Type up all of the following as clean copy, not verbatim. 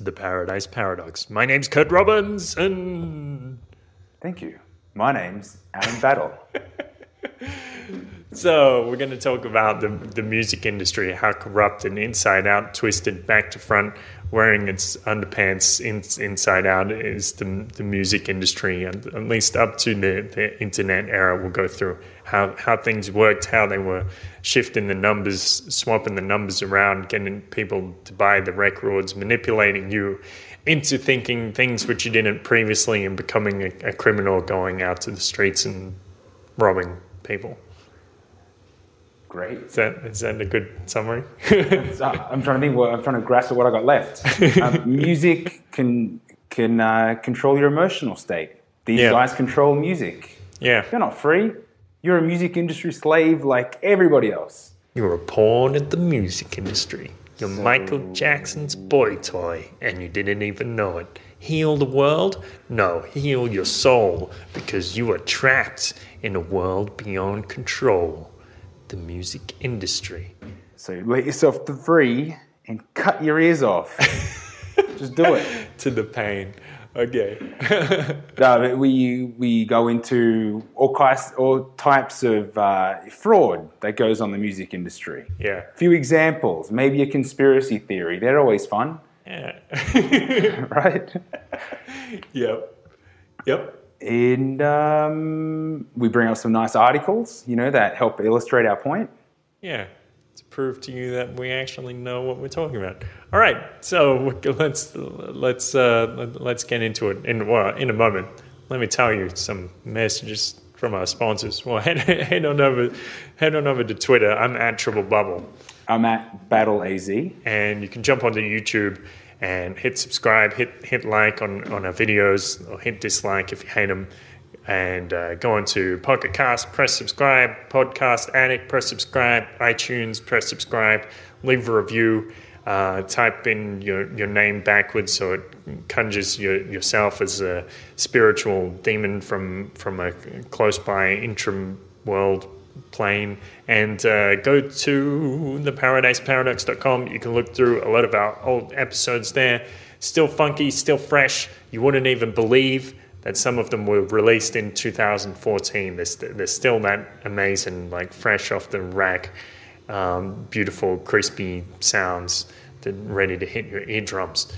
the Paradise Paradox. My name's Kurt Robbins, and... Thank you. My name's Alan Battle. So we're going to talk about the music industry, how corrupt and inside out, twisted back to front, wearing its underpants inside out is the music industry, and at least up to the internet era. We'll go through how things worked, how they were shifting the numbers, swapping the numbers around, getting people to buy the records, manipulating you into thinking things which you didn't previously, and becoming a criminal, going out to the streets and robbing people. Great. Is that a good summary? I'm trying to think. I'm trying to grasp at what I got left. Music can control your emotional state. These guys control music. Yeah. You're not free. You're a music industry slave like everybody else. You're a pawn in the music industry. You're Michael Jackson's boy toy, and you didn't even know it. Heal the world? No, heal your soul, because you are trapped in a world beyond control. The music industry. So let yourself free and cut your ears off. Just do it. To the pain. Okay. No, we go into all types of fraud that goes on the music industry. Yeah. A few examples. Maybe a conspiracy theory. They're always fun. Yeah. Right? Yep. And we bring up some nice articles, that help illustrate our point. Yeah, to prove to you that we actually know what we're talking about. All right, so let's get into it in a moment. Let me tell you some messages from our sponsors. Well, head on over to Twitter. I'm at Triple Bubble. I'm at Battle AZ, and you can jump onto YouTube and hit subscribe, hit like on our videos, or hit dislike if you hate them. And go onto Pocket Cast, press subscribe, Podcast Addict, press subscribe, iTunes, press subscribe, leave a review, type in your name backwards so it conjures yourself as a spiritual demon from a close by interim world plane, and go to theparadiseparadox.com. You can look through a lot of our old episodes there. Still funky, still fresh. You wouldn't even believe that some of them were released in 2014. They're still that amazing, like fresh off the rack, beautiful, crispy sounds that ready to hit your eardrums.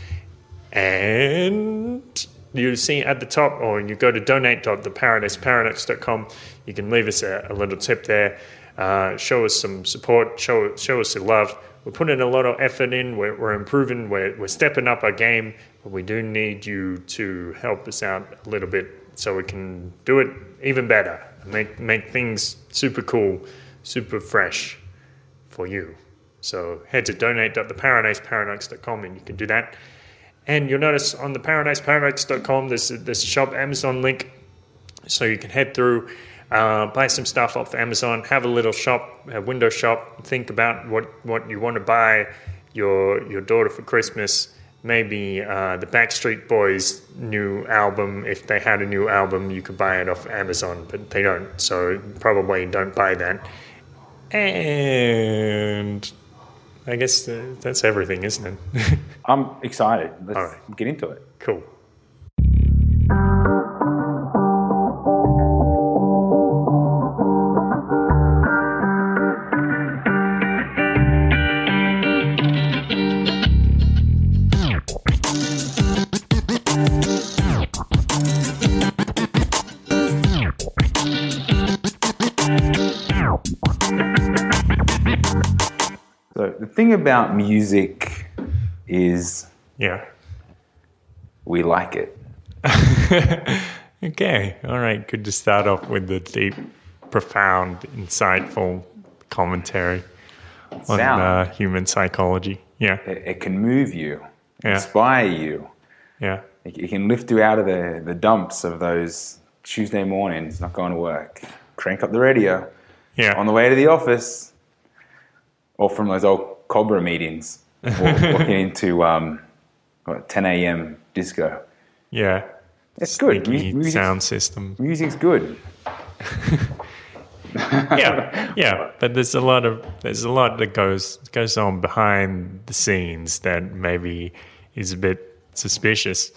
And you see at the top, or you go to donate.theparadiseparadox.com. You can leave us a little tip there. Show us some support. Show us your love. We're putting a lot of effort in. We're improving. We're stepping up our game. But we do need you to help us out a little bit so we can do it even better. Make things super cool, super fresh for you. So head to donate.theparadiseparadox.com and you can do that. And you'll notice on theparadiseparadox.com there's a shop Amazon link, so you can head through, buy some stuff off Amazon, have a little shop, a window shop, think about what you want to buy your daughter for Christmas. Maybe the Backstreet Boys' new album. If they had a new album, you could buy it off Amazon, but they don't, so probably don't buy that. And I guess that's everything, isn't it? I'm excited. Let's right. get into it. Cool. So the thing about music is we like it. Okay. All right. Good to start off with the deep, profound, insightful commentary on human psychology. Yeah. It can move you, Yeah. inspire you. Yeah. It can lift you out of the dumps of those Tuesday mornings not going to work. Crank up the radio. Yeah. On the way to the office. Or from those old Cobra meetings. Walking into 10 a.m. disco. Yeah. It's good. Sneaky sound system. Music's good. Yeah, but there's a lot that goes on behind the scenes that maybe is a bit suspicious.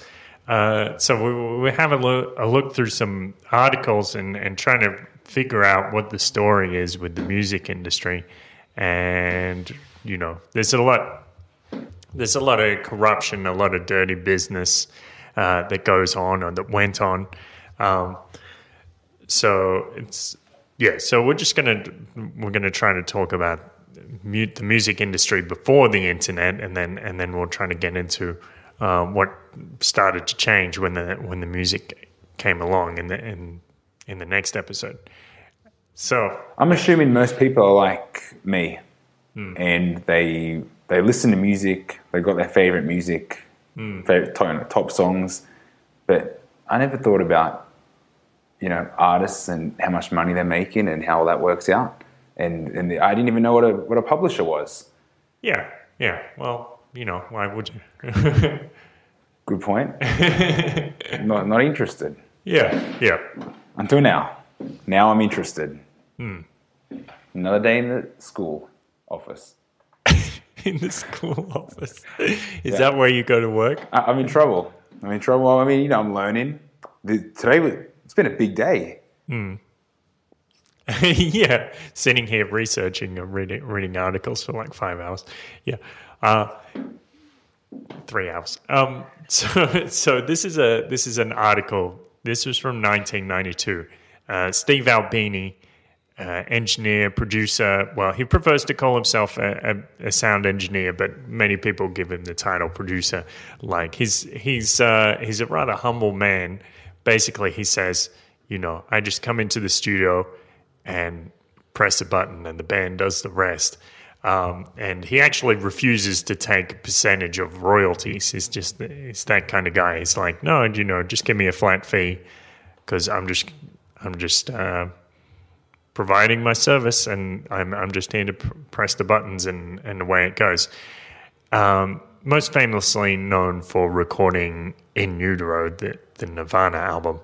So we have a look through some articles and trying to figure out what the story is with the music industry. And, you know, there's a lot of corruption, a lot of dirty business that goes on or that went on. So we're gonna try to talk about the music industry before the internet, and then we'll try to get into what started to change when the music came along in the next episode. So I'm assuming most people are like me, and they listen to music. They've got their favorite music, favorite top songs, but I never thought about, you know, artists and how much money they're making and how that works out. And I didn't even know what a publisher was. Yeah. Well, you know, why would you? Good point. not interested. Yeah. Until now. Now I'm interested. Another day in the school office. In the school office. Is that where you go to work? I'm in trouble. I mean, you know, I'm learning. It's been a big day. Yeah, sitting here researching and reading articles for like 5 hours. Yeah, 3 hours. So this is an article. This was from 1992. Steve Albini, engineer, producer. Well, he prefers to call himself a sound engineer, but many people give him the title producer. Like he's a rather humble man. Basically, he says, you know, I just come into the studio and press a button and the band does the rest. And he actually refuses to take a percentage of royalties. He's that kind of guy. He's like, no, you know, just give me a flat fee because I'm just providing my service and I'm just here to press the buttons and away it goes. Most famously known for recording In Utero, the Nirvana album.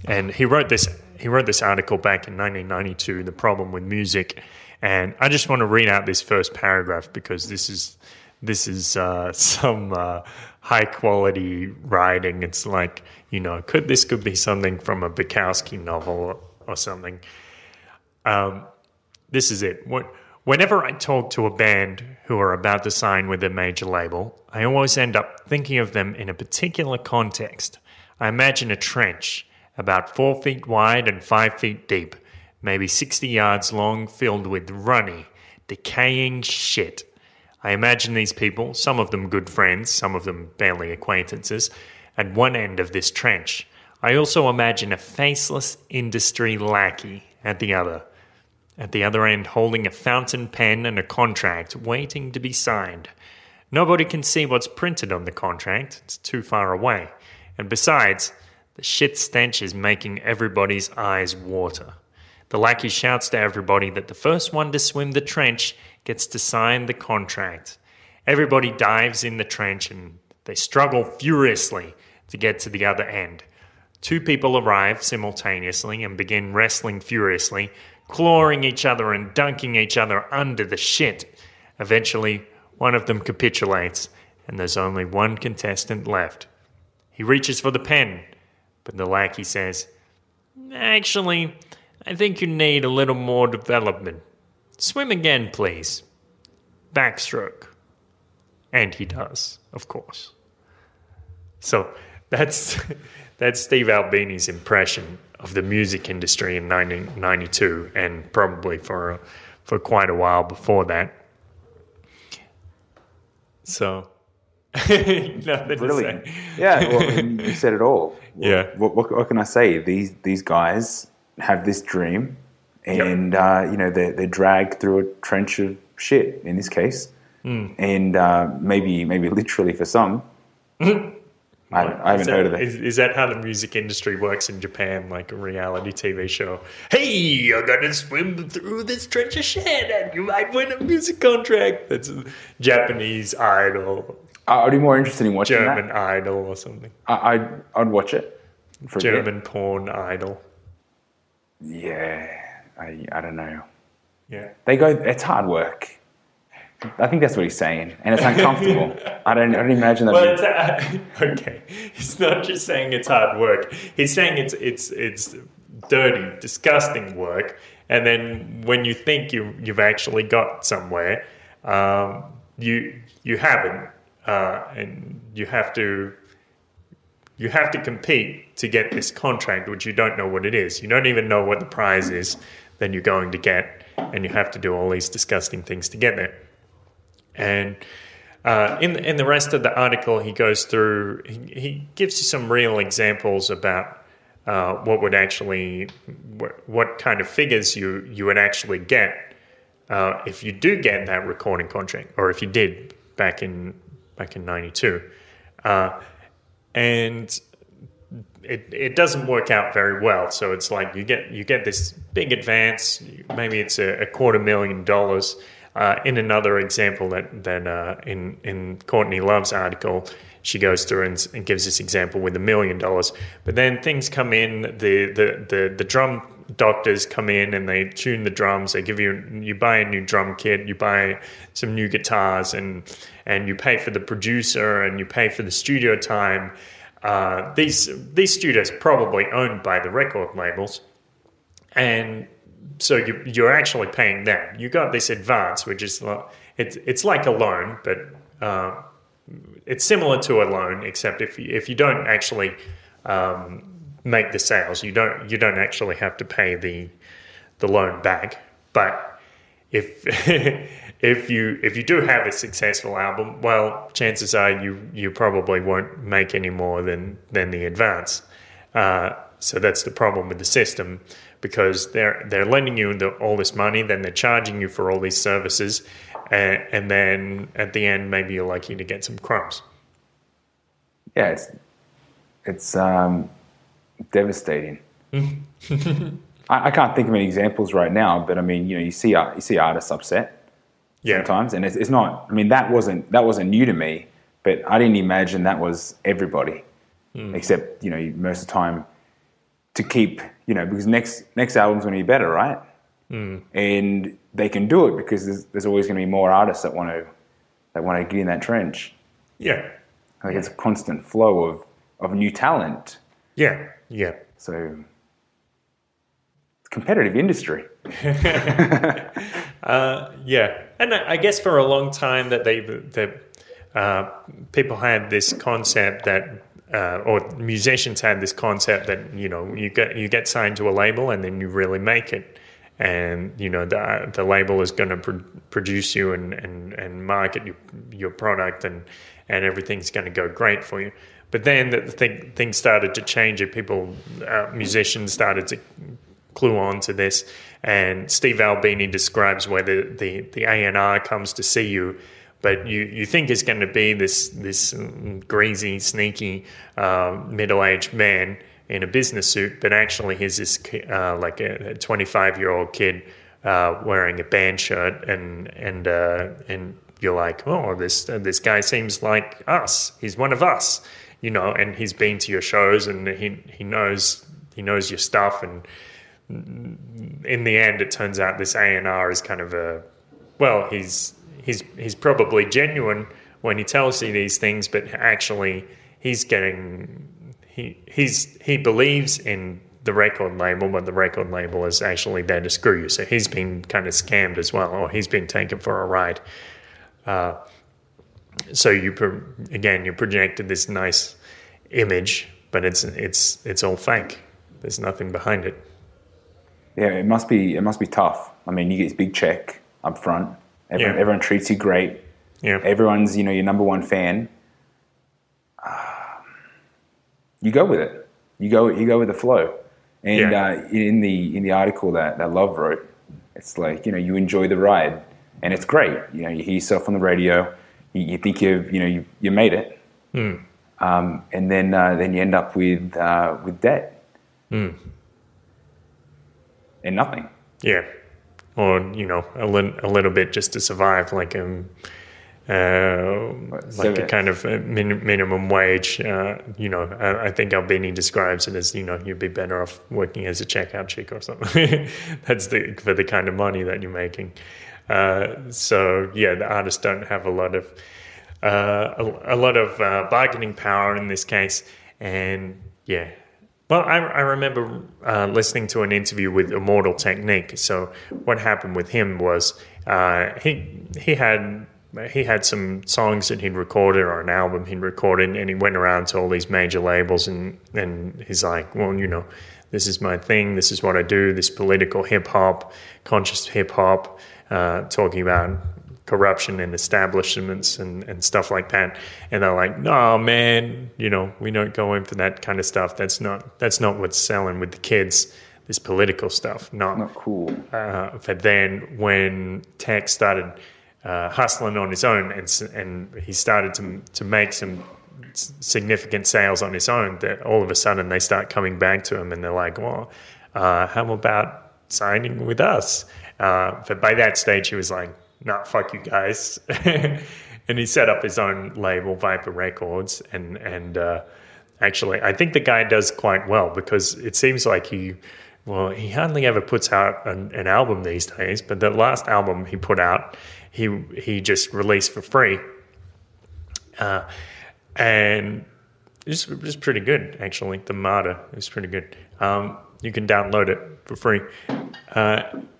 And he wrote this article back in 1992, The Problem with Music. And I just want to read out this first paragraph because this is some high quality writing. It's like, you know, this could be something from a Bukowski novel or something. This is it. Whenever I talk to a band who are about to sign with a major label, I always end up thinking of them in a particular context. I imagine a trench about 4 feet wide and 5 feet deep, maybe 60 yards long, filled with runny, decaying shit. I imagine these people, some of them good friends, some of them barely acquaintances, at one end of this trench. I also imagine a faceless industry lackey at the other end holding a fountain pen and a contract waiting to be signed. Nobody can see what's printed on the contract. It's too far away. And besides, the shit stench is making everybody's eyes water. The lackey shouts to everybody that the first one to swim the trench gets to sign the contract. Everybody dives in the trench and they struggle furiously to get to the other end. 2 people arrive simultaneously and begin wrestling furiously, clawing each other and dunking each other under the shit. Eventually, one of them capitulates, and there's only one contestant left. He reaches for the pen, but the lackey says, "Actually, I think you need a little more development. Swim again, please. Backstroke." And he does, of course. So that's Steve Albini's impression of the music industry in 1992, and probably for quite a while before that. So, nothing Brilliant. to say. Yeah, well, you said it all. Yeah. What can I say? These guys have this dream, and you know they're dragged through a trench of shit in this case, and maybe literally for some. I haven't heard of that. Is that how the music industry works in Japan, like a reality TV show? Hey, you're going to swim through this trench of shit and you might win a music contract. That's Japanese Idol. I'd be more interested in watching German that. Idol or something. I'd watch it. For German porn idol. Yeah, I don't know. Yeah. It's hard work. I think that's what he's saying, and it's uncomfortable. I don't imagine that. Well, it's, okay. He's not just saying it's hard work. He's saying it's dirty, disgusting work. And then when you think you've actually got somewhere, you haven't, and you have to compete to get this contract, which you don't know what it is. You don't even know what the prize is that you're going to get, and you have to do all these disgusting things to get there. And in the rest of the article, he goes through, he gives you some real examples about what would actually, what kind of figures you would actually get if you do get that recording contract, or if you did back in '92, and it doesn't work out very well. So it's like you get this big advance, maybe it's $250,000. In another example that in Courtney Love's article, she goes through and gives this example with $1 million. But then things come in, the drum doctors come in and they tune the drums. They give you buy a new drum kit, you buy some new guitars, and you pay for the producer and you pay for the studio time. These studios are probably owned by the record labels, and so you're actually paying them. You got this advance, which is it's like a loan, but it's similar to a loan, except if you don't actually make the sales, you don't actually have to pay the loan back. But if you do have a successful album, well, chances are you probably won't make any more than the advance. So that's the problem with the system, because they're lending you all this money, then they're charging you for all these services, and then at the end maybe you're lucky to get some crumbs. Yeah, it's devastating. I can't think of any examples right now, but I mean, you see artists upset sometimes, and it's not. I mean, that wasn't new to me, but I didn't imagine that was everybody, except most of the time to keep because next album's going to be better, right? And they can do it because there's always going to be more artists that want to get in that trench. Yeah, like it's a constant flow of new talent. Yeah. So it's a competitive industry. Yeah, and I guess for a long time that people had this concept that, or musicians had this concept that you get signed to a label and then you really make it, and the label is going to produce you and market your product, and everything's going to go great for you. But then things started to change, and musicians started to clue on to this. And Steve Albini describes where the A&R comes to see you, but you think it's going to be this greasy, sneaky, middle-aged man in a business suit, but actually he's this like a 25-year-old kid wearing a band shirt, and you're like, oh, this guy seems like us. He's one of us. And he's been to your shows, and he knows your stuff, and in the end, it turns out this A&R is kind of he's probably genuine when he tells you these things, but actually he believes in the record label, but the record label is actually there to screw you. So he's been kind of scammed as well, or he's been taken for a ride. So you projected this nice image, but it's all fake. There's nothing behind it. Yeah, it must be tough. I mean, you get this big check up front. Everyone treats you great. Yeah. Everyone's your number one fan. You go with it. You go with the flow. And in the article that Love wrote, it's like you enjoy the ride, and it's great. You hear yourself on the radio. You think you made it, and then you end up with debt and nothing. Yeah, or a little bit just to survive, like a kind of minimum wage. I think Albini describes it as you'd be better off working as a checkout chick or something. That's for the kind of money that you're making. So yeah, the artists don't have a lot of bargaining power in this case, and yeah. Well, I remember listening to an interview with Immortal Technique. So what happened with him was he had some songs that he'd recorded or an album he'd recorded, and he went around to all these major labels, and he's like, well, this is my thing, this is what I do, this political hip-hop, conscious hip-hop, talking about corruption and establishments and stuff like that. And they're like, no, man, we don't go in for that kind of stuff. That's not what's selling with the kids, this political stuff. Not cool. But then when Tech started hustling on his own and he started to make some significant sales on his own, that all of a sudden they start coming back to him and they're like, well, how about signing with us? But by that stage he was like, nah, fuck you guys. And he set up his own label, Viper Records, and actually I think the guy does quite well, because it seems like he hardly ever puts out an album these days, but the last album he put out he just released for free, and it was pretty good actually. The Martyr is pretty good. You can download it for free,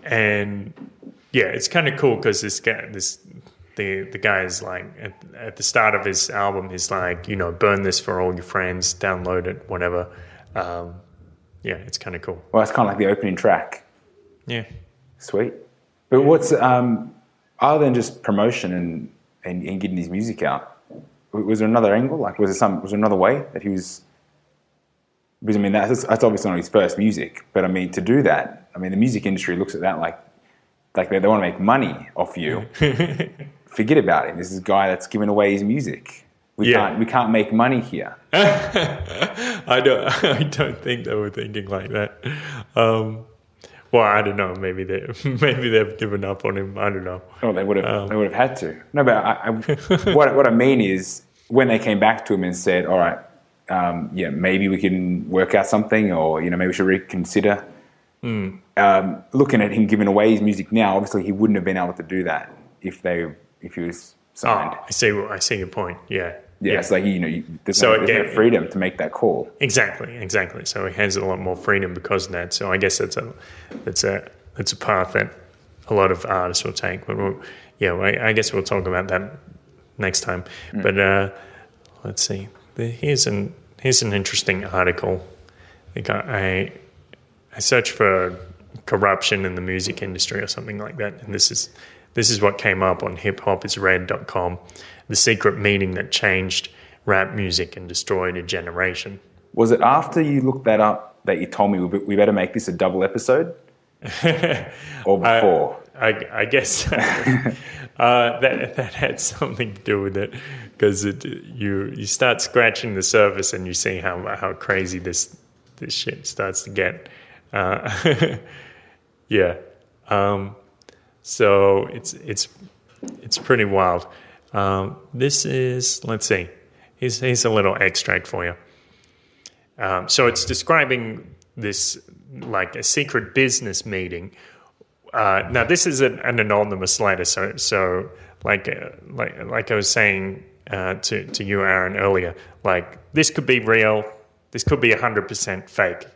and yeah, it's kind of cool because the guy is like at the start of his album, he's like, burn this for all your friends, download it, whatever. Yeah, it's kind of cool. Well, it's kind of like the opening track. Yeah, sweet. But what's other than just promotion and getting his music out? Was there another angle? Like, was there another way that he was? Because I mean, that's obviously not his first music, but I mean, to do that, I mean, the music industry looks at that like they want to make money off you. Forget about it. This is a guy that's giving away his music. We can't make money here. I don't think they were thinking like that. Well, I don't know. Maybe they've given up on him. I don't know. Oh, they would have had to. No, but what I mean is, when they came back to him and said, "All right, maybe we can work out something, or maybe we should reconsider." Looking at him giving away his music now, obviously he wouldn't have been able to do that if he was signed. Oh, I see your point. Yeah. Yeah, it's like, there's no freedom to make that call. Exactly. So he has a lot more freedom because of that. So I guess that's a path that a lot of artists will take. But I guess we'll talk about that next time. But let's see. Here's an interesting article. I searched for corruption in the music industry or something like that, and this is what came up on hiphopisred.com. The secret meeting that changed rap music and destroyed a generation. Was it after you looked that up that you told me we better make this a double episode? Or before? I guess that had something to do with it, because you start scratching the surface and you see how crazy this shit starts to get. Yeah. So it's pretty wild. This is, let's see, here's a little extract for you. So it's describing this like a secret business meeting. Now this is an anonymous letter. So like I was saying to you, Aaron, earlier, like this could be real. This could be 100% fake.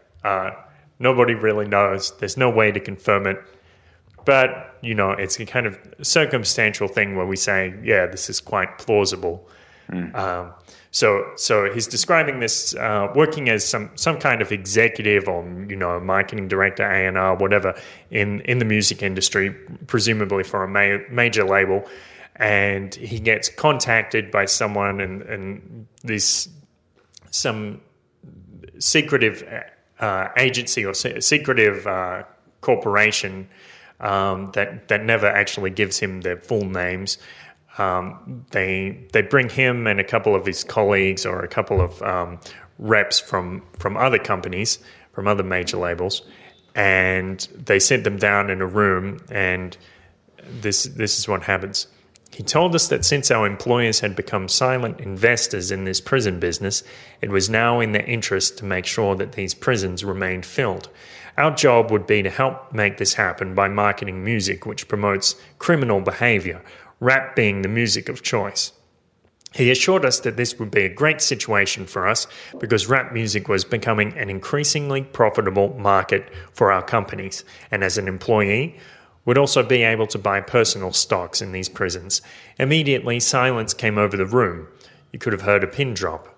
Nobody really knows. There's no way to confirm it. But, it's a kind of circumstantial thing where we say, yeah, this is quite plausible. So he's describing this working as some kind of executive or, marketing director, A&R, whatever, in the music industry, presumably for a major label. And he gets contacted by someone and some secretive agency or secretive corporation that never actually gives him their full names. They bring him and a couple of his colleagues or a couple of reps from other companies, from other major labels, and they sit them down in a room, and this is what happens. He told us that since our employers had become silent investors in this prison business, it was now in their interest to make sure that these prisons remained filled. Our job would be to help make this happen by marketing music which promotes criminal behavior, rap being the music of choice. He assured us that this would be a great situation for us because rap music was becoming an increasingly profitable market for our companies, and as an employee, would also be able to buy personal stocks in these prisons. Immediately, silence came over the room. You could have heard a pin drop.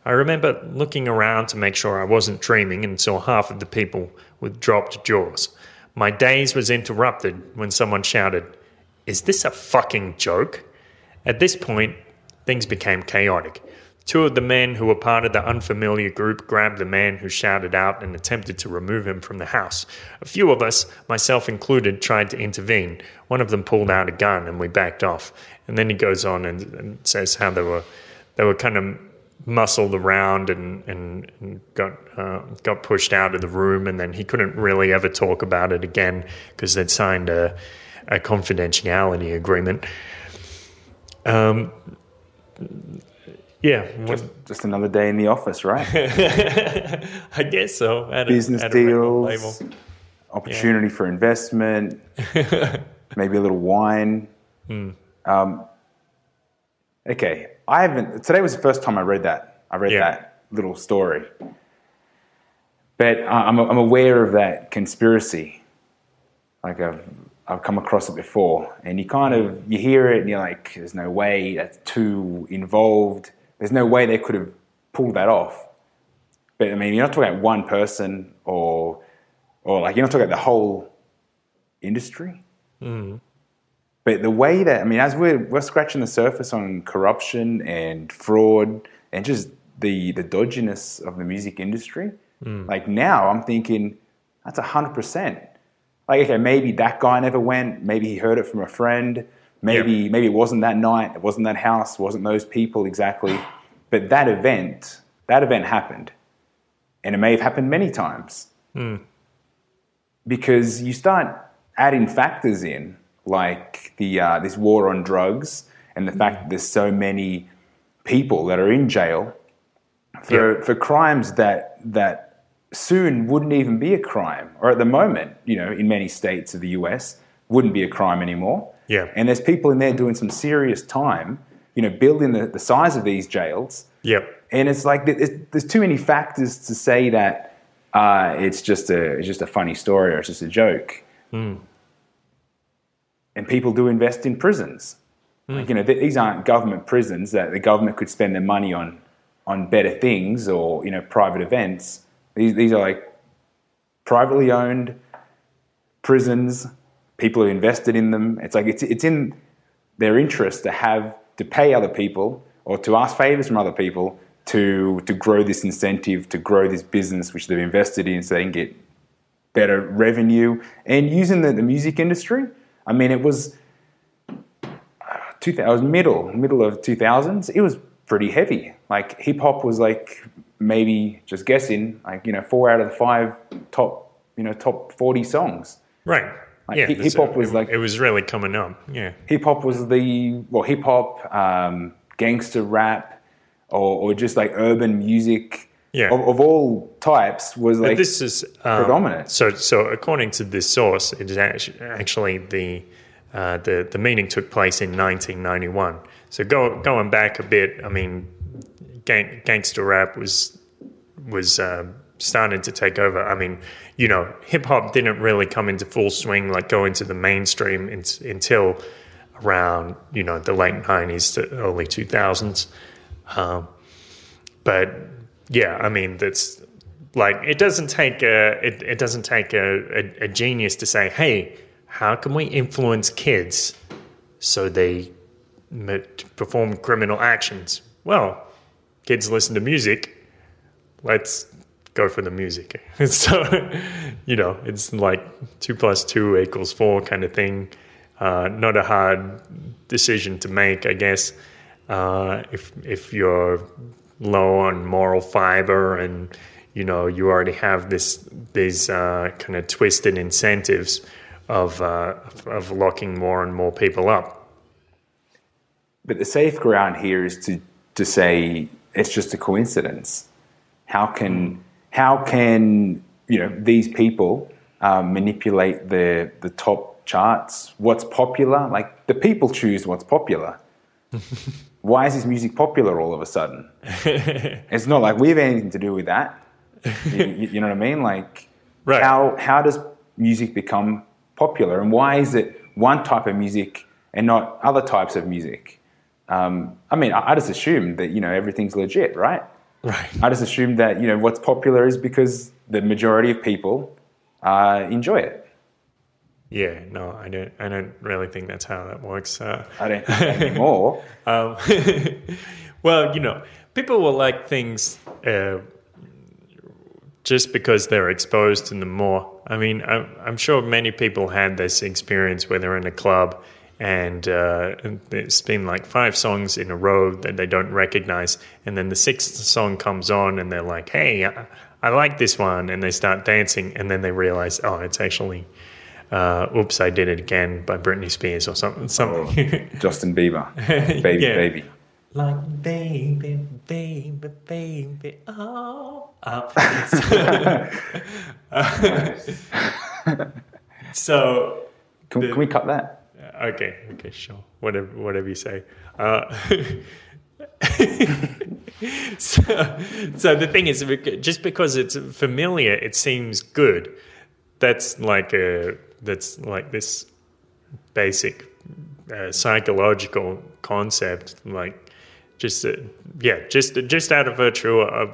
I remember looking around to make sure I wasn't dreaming and saw half of the people with dropped jaws. My daze was interrupted when someone shouted, "Is this a fucking joke?" At this point, things became chaotic. Two of the men who were part of the unfamiliar group grabbed the man who shouted out and attempted to remove him from the house. A few of us, myself included, tried to intervene. One of them pulled out a gun and we backed off. And then he goes on and says how they were kind of muscled around and got pushed out of the room, and then he couldn't really ever talk about it again because they'd signed a confidentiality agreement. Yeah. Just another day in the office, right? I guess so. Business deals, opportunity for investment, maybe a little wine. Okay, today was the first time I read that. That little story. But I'm aware of that conspiracy. Like I've come across it before, and you hear it and you're like, there's no way, that's too involved. There's no way they could have pulled that off. But I mean, you're not talking about one person or like, you're not talking about the whole industry. Mm. But the way that, I mean, as we're scratching the surface on corruption and fraud and just the dodginess of the music industry, like now I'm thinking that's 100%. Like, okay, maybe that guy never went. Maybe he heard it from a friend. Maybe it wasn't that night. It wasn't that house. It wasn't those people exactly. But that event happened. And it may have happened many times. Because you start adding factors in, like this war on drugs and the fact that there's so many people that are in jail for crimes that soon wouldn't even be a crime, or at the moment, in many states of the US, wouldn't be a crime anymore. Yeah. And there's people in there doing some serious time, building the size of these jails. Yep. And it's like there's too many factors to say that it's just a funny story or it's just a joke. And people do invest in prisons. Like, these aren't government prisons that the government could spend their money on better things or private events. These are like privately owned prisons. People who invested in them. It's like it's in their interest to pay other people or to ask favors from other people to grow this incentive, to grow this business which they've invested in, so they can get better revenue. And using the music industry, I mean, it was middle of 2000s. It was pretty heavy. Like hip hop was like, maybe just guessing, like 4 out of the 5 top 40 songs. Right. Like hip hop was like, it was really coming up. Yeah. Hip hop was hip hop, gangster rap, or just like urban music. Yeah. Of all types was like, but this is predominant. So according to this source, it is actually the meeting took place in 1991. So going back a bit, I mean, gangster rap was starting to take over. I mean, hip hop didn't really come into full swing, like go into the mainstream until around the late 90s to early 2000s. But yeah, I mean, that's like, it doesn't take a genius to say, hey, how can we influence kids so they perform criminal actions? Well, kids listen to music. Let's go for the music. So, it's like 2 + 2 = 4 kind of thing. Not a hard decision to make, I guess. If you're low on moral fiber and you already have these kind of twisted incentives of locking more and more people up. But the safe ground here is to say it's just a coincidence. How can these people manipulate the top charts. What's popular? Like, the people choose what's popular. Why is this music popular all of a sudden? It's not like we have anything to do with that. You know what I mean? Like, Right. how does music become popular, and why is it one type of music and not other types of music? I just assumed that everything's legit, right? Right. I just assumed that what's popular is because the majority of people enjoy it. Yeah, no, I don't really think that's how that works. I don't think anymore. Well, people will like things just because they're exposed to them more. I mean, I'm sure many people had this experience where they're in a club and there's been like 5 songs in a row that they don't recognize, and then the 6th song comes on and they're like, hey, I like this one, and they start dancing, and then they realize, oh, it's actually Oops, I Did It Again by Britney Spears or something. Oh, Justin Bieber. Baby. Like, baby, oh. So... Can we cut that? Okay, sure. Whatever you say. So the thing is, just because it's familiar, it seems good. That's like this basic psychological concept, like just out of virtue of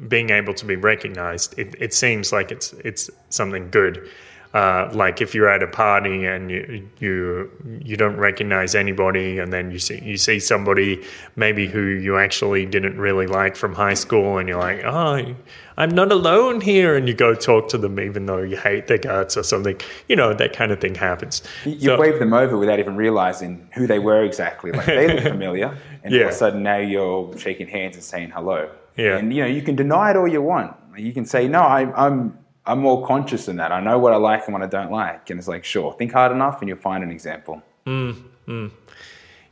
being able to be recognized, it seems like it's something good. Like if you're at a party and you don't recognize anybody, and then you see somebody maybe who you actually didn't really like from high school, and you're like, oh, I'm not alone here, and you go talk to them even though you hate their guts or something. That kind of thing happens. You wave them over without even realizing who they were exactly. Like, they look familiar, and all of a sudden now you're shaking hands and saying hello. Yeah. And you can deny it all you want. You can say, no, I'm more conscious than that. I know what I like and what I don't like. And it's like, sure, think hard enough and you'll find an example.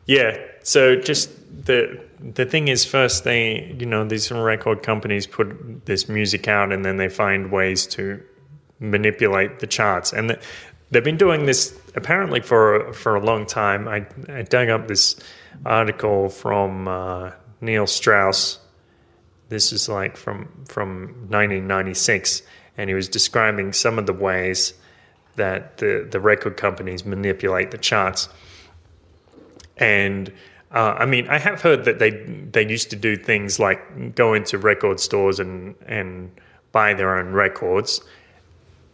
Yeah. So just the thing is, first these record companies put this music out, and then they find ways to manipulate the charts. And they've been doing this apparently for a long time. I dug up this article from Neil Strauss. This is like from 1996. And he was describing some of the ways that the record companies manipulate the charts. And I have heard that they used to do things like go into record stores and buy their own records.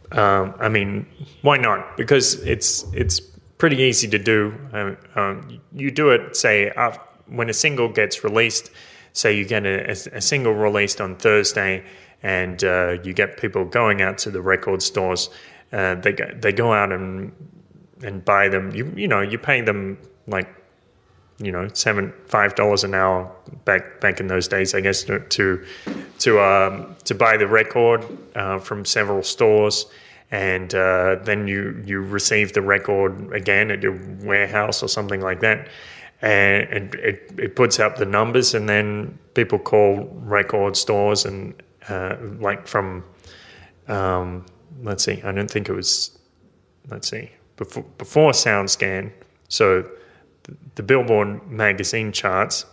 Why not? Because it's pretty easy to do. You do it, say, when a single gets released. Say you get a single released on Thursday, and you get people going out to the record stores. They go out and buy them. You pay them like $5 an hour back in those days, I guess, to buy the record from several stores, and then you receive the record again at your warehouse or something like that. And it puts up the numbers, and then people call record stores and like from let's see, I don't think it was, before SoundScan. So the Billboard magazine charts,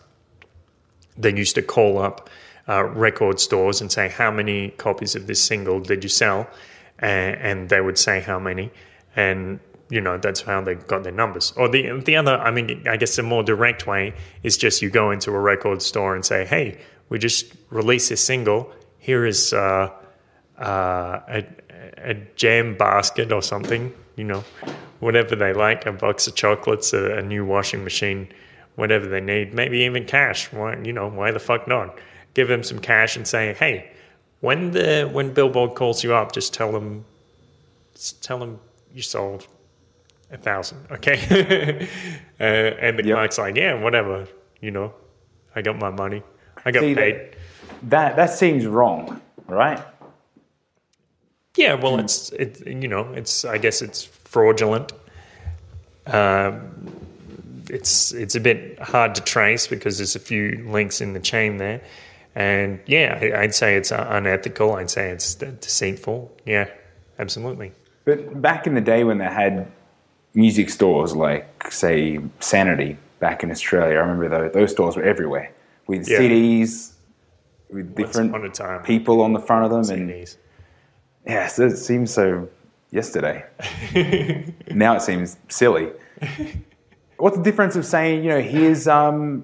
they used to call up record stores and say, how many copies of this single did you sell? And they would say how many, and that's how they got their numbers. Or the other, I guess the more direct way is just you go into a record store and say, hey, we just released this single. Here is a jam basket or something, whatever they like, a box of chocolates, a new washing machine, whatever they need, maybe even cash. Why the fuck not? Give them some cash and say, hey, when Billboard calls you up, just tell them you sold 1,000, okay? And the clerk's like, yeah, whatever, I got my money. I got paid. That seems wrong, right? Yeah, well, it's I guess it's fraudulent. It's a bit hard to trace because there's a few links in the chain there. And yeah, I'd say it's unethical. I'd say it's deceitful. Yeah, absolutely. But back in the day when they had music stores like, say, Sanity back in Australia, I remember those stores were everywhere with CDs, with different people on the front of them. CDs. And so it seems so yesterday. Now it seems silly. What's the difference of saying, here's a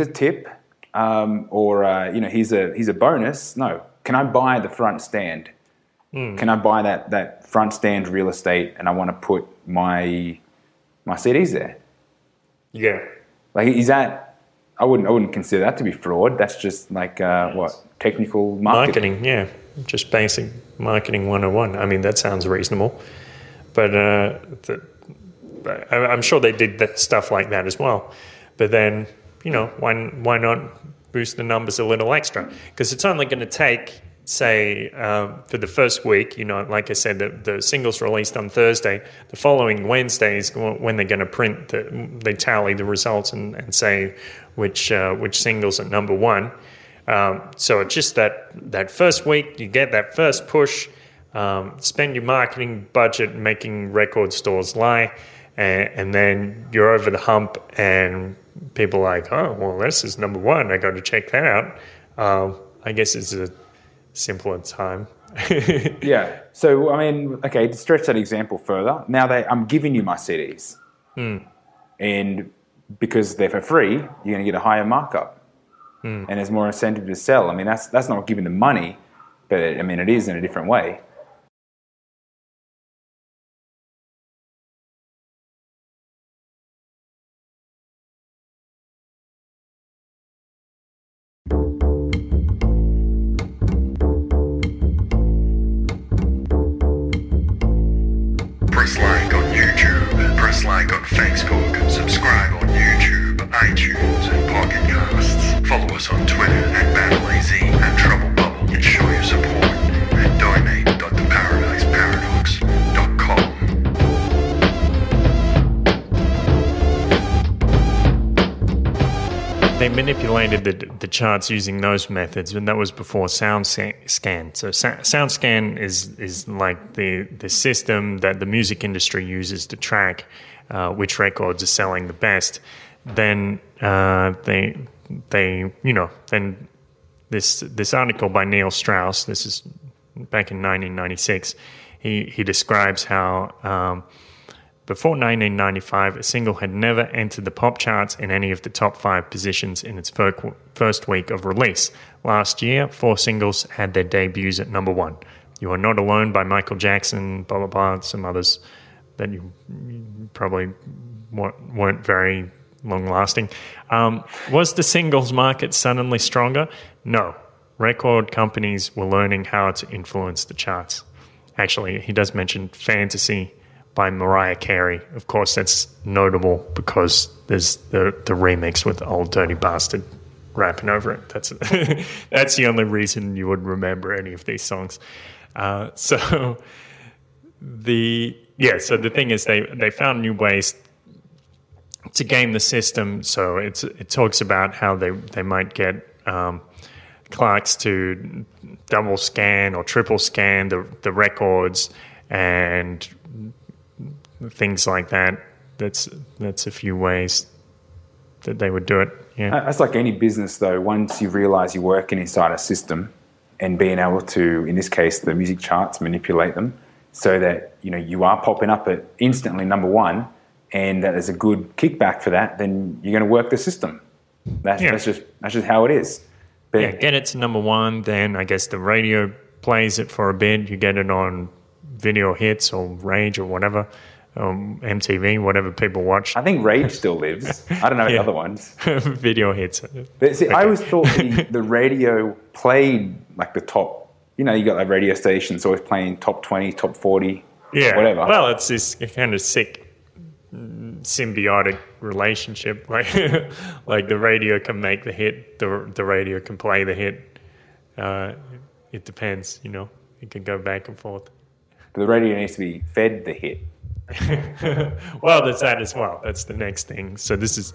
tip, or here's a bonus? No, can I buy the front stand? Can I buy that front stand real estate, and I want to put my CDs there? Yeah. Like, is that? I wouldn't consider that to be fraud. That's just like technical marketing. Yeah, just basic marketing 101. I mean, that sounds reasonable, but I'm sure they did that stuff like that as well. But then, why not boost the numbers a little extra? Because it's only going to take, say, for the first week, like I said, the singles released on Thursday. The following Wednesday is when they're going to print. They tally the results and say which singles are number one. So it's just that first week, you get that first push. Spend your marketing budget making record stores lie. And then you're over the hump, and people are like, oh, well, this is number one. I got to check that out. I guess it's a simpler time. Yeah. So, I mean, okay, to stretch that example further, now I'm giving you my CDs. And because they're for free, you're going to get a higher markup. And there's more incentive to sell. I mean, that's not giving them money, but it is in a different way. Press like on YouTube, press like on Facebook, subscribe on YouTube, iTunes, and Pocket Casts. Follow us on Twitter at BattleAZ and Trouble Bubble, and show your support at donate.theparadiseparadox.com. They manipulated the charts using those methods, and that was before SoundScan. So SoundScan is like the system that the music industry uses to track which records are selling the best. Then then this article by Neil Strauss, this is back in 1996, he describes how before 1995, a single had never entered the pop charts in any of the top 5 positions in its first week of release. Last year, 4 singles had their debuts at number 1. You Are Not Alone by Michael Jackson, blah, blah, blah, some others that you probably weren't very long-lasting. Was the singles market suddenly stronger? No. Record companies were learning how to influence the charts. Actually, he does mention Fantasy by Mariah Carey. Of course, that's notable because there's the remix with Old Dirty Bastard rapping over it. That's the only reason you would remember any of these songs. So the thing is they found new ways to game the system. So it talks about how they might get clerks to double scan or triple scan the records and things like that. That's a few ways that they would do it. Yeah, that's like any business, though. Once you realise you're working inside a system and being able to, in this case, the music charts, manipulate them so that you are popping up at instantly number 1, and that there's a good kickback for that, then you're going to work the system. That's just how it is. But get it to number 1, then I guess the radio plays it for a bit. You get it on Video Hits or Rage or whatever. MTV, whatever people watch. I think Rage still lives. I don't know the other ones. Video Hits. But see, okay. I always thought the radio played like the top. You got like radio stations always playing top 20, top 40, whatever. Well, it's this kind of sick symbiotic relationship. Like the radio can make the hit, the radio can play the hit. It depends, It can go back and forth. But the radio needs to be fed the hit. Well, there's that as well. That's the next thing. So this is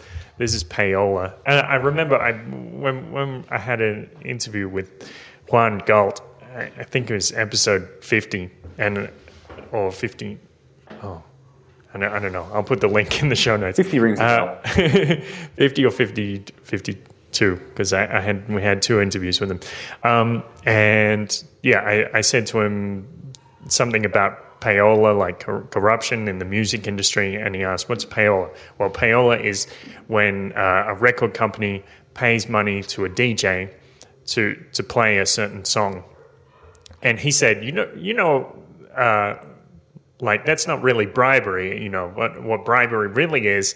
payola. And I remember when I had an interview with Juan Galt, I think it was episode 50 or 50. Oh, I don't know. I'll put the link in the show notes. 50 rings a bell. 50 or 52, because we had 2 interviews with him. And yeah, I said to him something about payola, like corruption in the music industry, and he asked, what's payola? Well, payola is when a record company pays money to a DJ to play a certain song. And he said, like, that's not really bribery. What bribery really is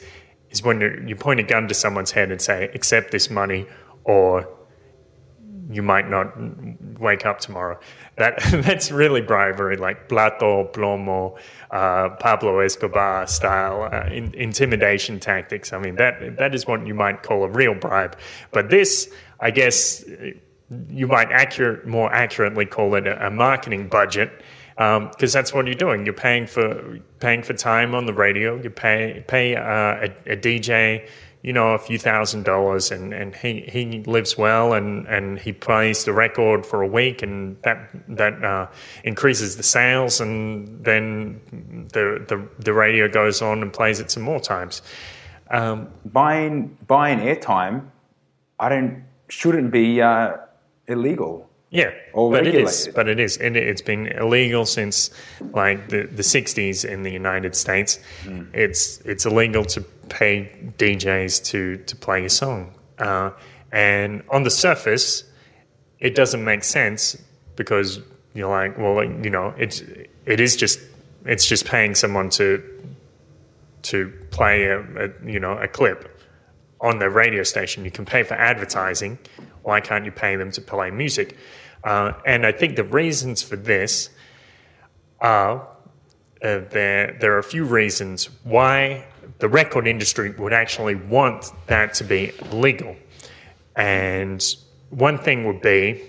when you point a gun to someone's head and say, accept this money, or you might not wake up tomorrow. That's really bribery, like Plato, Plomo, Pablo Escobar style intimidation tactics. I mean, that is what you might call a real bribe. But this, I guess, you might more accurately call it a marketing budget, because that's what you're doing. You're paying for time on the radio. You pay a DJ, a few $1,000s, and he lives well, and he plays the record for a week, and that increases the sales, and then the radio goes on and plays it some more times. Buying airtime, shouldn't be illegal. Yeah, or but regulated. it is. And it's been illegal since like the 60s in the United States. It's illegal to pay DJs to play a song. And on the surface, it doesn't make sense, because you're like, well, it's just paying someone to play a clip on their radio station. You can pay for advertising. Why can't you pay them to play music? And I think the reasons for this are there are a few reasons why the record industry would actually want that to be legal. And one thing would be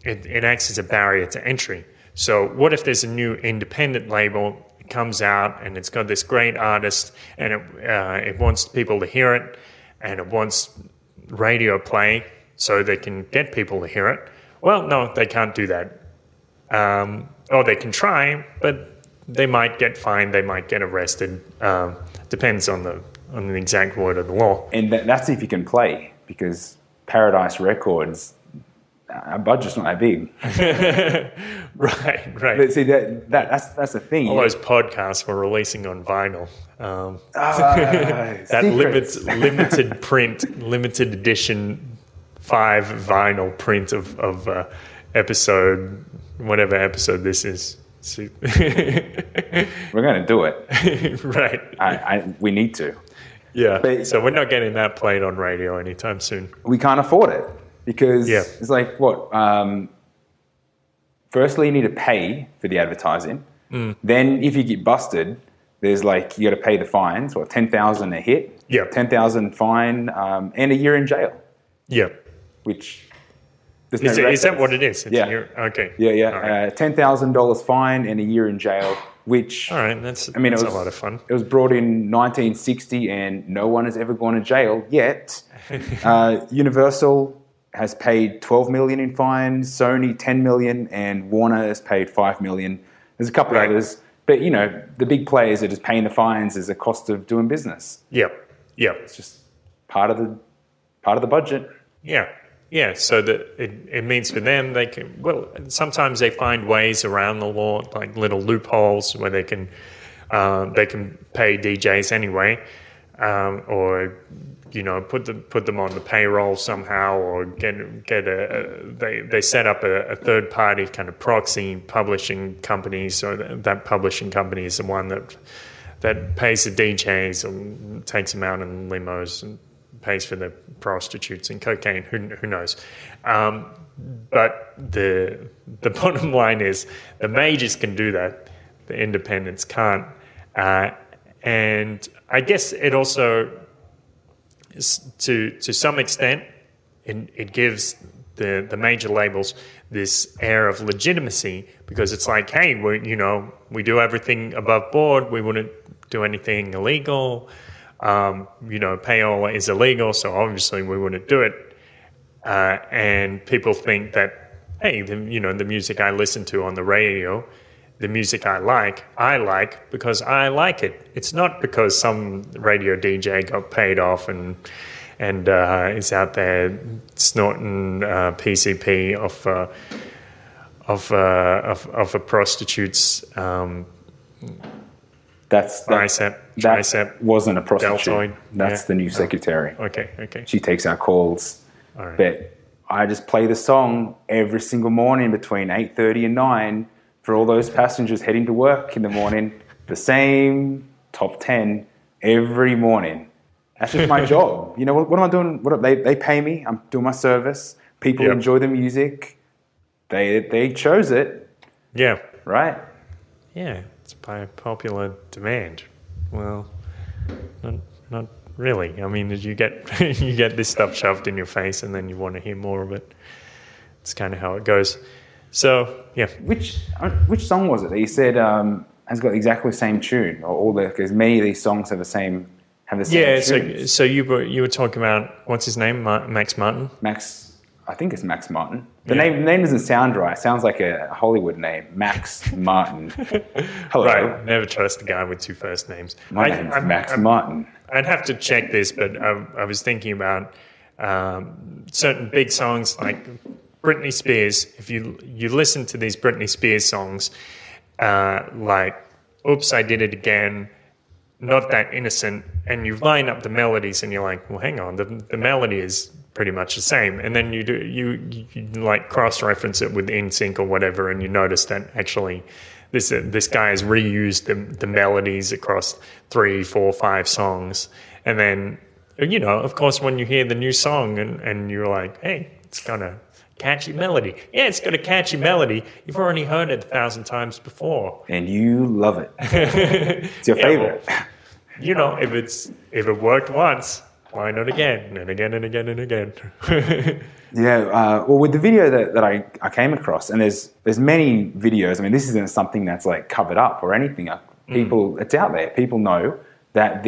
it acts as a barrier to entry. So what if there's a new independent label, it comes out and it's got this great artist, and it wants people to hear it, and it wants radio play so they can get people to hear it? Well, no, they can't do that. Or they can try, but they might get fined, they might get arrested. Depends on the exact word of the law. And that's if you can play, because Paradise Records, our budget's not that big. Right. But see, that's the thing. All those podcasts we're releasing on vinyl. That limited print, limited edition 5 vinyl print of episode, whatever episode this is. We're going to do it. Right. We need to. Yeah. But, so we're not getting that played on radio anytime soon. We can't afford it, because it's like, what? Firstly, you need to pay for the advertising. Then if you get busted, there's like, you got to pay the fines, $10,000 a hit, $10,000 fine, and a year in jail. Yeah. Which is that what it is? Okay. Yeah. Right. $10,000 fine and a year in jail. Which, all right, that's a lot of fun. It was brought in 1960, and no one has ever gone to jail yet. Universal has paid $12 million in fines, Sony $10 million, and Warner has paid $5 million. There's a couple of others, but the big players are just paying the fines as a cost of doing business. Yep. It's just part of the budget. Yeah, so that it means for them, they can, sometimes they find ways around the law, like little loopholes where they can pay DJs anyway, or put them on the payroll somehow, or they set up a third party kind of proxy publishing company, so that publishing company is the one that pays the DJs and takes them out in limos and pays for the prostitutes and cocaine. Who knows? But the bottom line is the majors can do that. The independents can't. And I guess it also, to some extent, it gives the major labels this air of legitimacy, because it's like, hey, we do everything above board. We wouldn't do anything illegal. Payola is illegal, so obviously we wouldn't do it. And people think that, hey, the music I listen to on the radio, the music I like because I like it. It's not because some radio DJ got paid off and is out there snorting PCP of a prostitute's tricep. That wasn't a prostitute. Deltoid. That's the new secretary. Okay. She takes our calls. All right. But I just play the song every single morning between 8:30 and 9 for all those passengers heading to work in the morning. The same top 10 every morning. That's just my job. What am I doing? They pay me. I'm doing my service. People enjoy the music. They chose it. Yeah. Right? Yeah. It's by popular demand. Well, not really. I mean, you get this stuff shoved in your face, and then you want to hear more of it. It's kind of how it goes. So yeah. Which song was it that you said has got exactly the same tune, or because many of these songs have the same tune? So you were talking about, what's his name? Max Martin. I think it's Max Martin. The name doesn't sound right. It sounds like a Hollywood name. Max Martin. Hello. Right. Never trust a guy with two first names. My name's Max Martin. I'd have to check this, but I was thinking about certain big songs like Britney Spears. If you listen to these Britney Spears songs, like "Oops, I Did It Again," "Not That Innocent," and you line up the melodies, and you're like, well, hang on, the melody is pretty much the same, and then you like cross-reference it with NSYNC or whatever, and you notice that actually this guy has reused the melodies across 3, 4, 5 songs, and then of course when you hear the new song and you're like, hey, it's got a catchy melody. Yeah, it's got a catchy melody. You've already heard it 1,000 times before, and you love it. It's your favorite. Well, if it worked once, why not again and again and again and again? Well, with the video that I came across, and there's many videos. I mean, this isn't something that's like covered up or anything. It's out there. People know that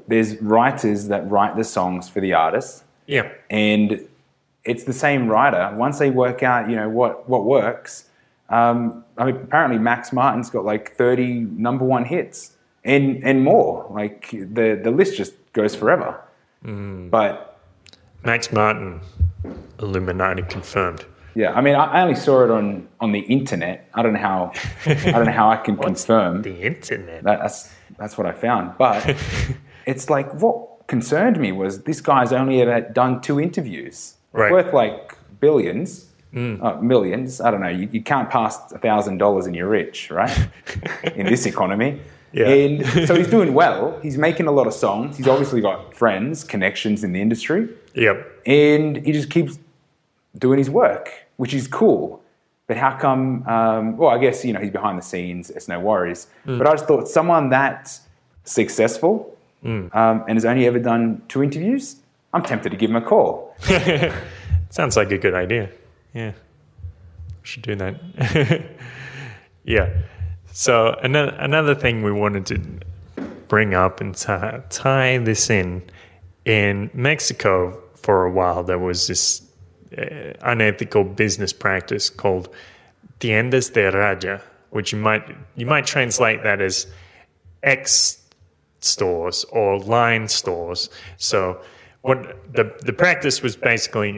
there's writers that write the songs for the artists. Yeah. And it's the same writer. Once they work out, what works. Apparently Max Martin's got like 30 number one hits and more. Like the list just goes forever. But Max Martin, Illuminati confirmed. Yeah, I mean, I only saw it on the internet. I don't know how I can confirm. The internet. That's what I found. But it's like, what concerned me was this guy's only ever done 2 interviews. Right. Worth like billions, millions. I don't know. You can't pass $1,000 and you're rich, right? In this economy. Yeah. And so he's doing well. He's making a lot of songs. He's obviously got friends, connections in the industry. Yep. And he just keeps doing his work, which is cool. But how come, I guess, he's behind the scenes. It's no worries. But I just thought someone that successful and has only ever done 2 interviews, I'm tempted to give him a call. Sounds like a good idea. Yeah. We should do that. Yeah. So another thing we wanted to bring up and tie this in Mexico for a while, there was this unethical business practice called tiendas de raya, which you might translate that as X stores or line stores. So what the practice was basically,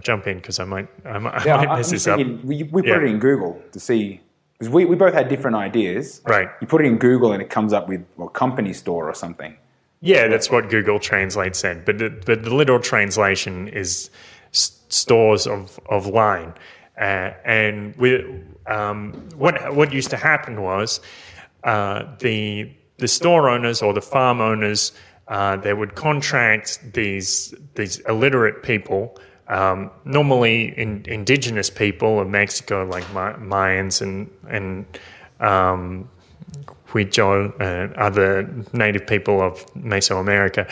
jump in because I might mess this up. We put it in Google to see. Because we both had different ideas. Right. You put it in Google and it comes up with company store or something. Yeah, that's what Google Translate said. But the literal translation is stores of line. And what used to happen was the store owners or the farm owners, they would contract these illiterate people, normally indigenous people of Mexico, like Mayans and Huichol and other native people of Mesoamerica.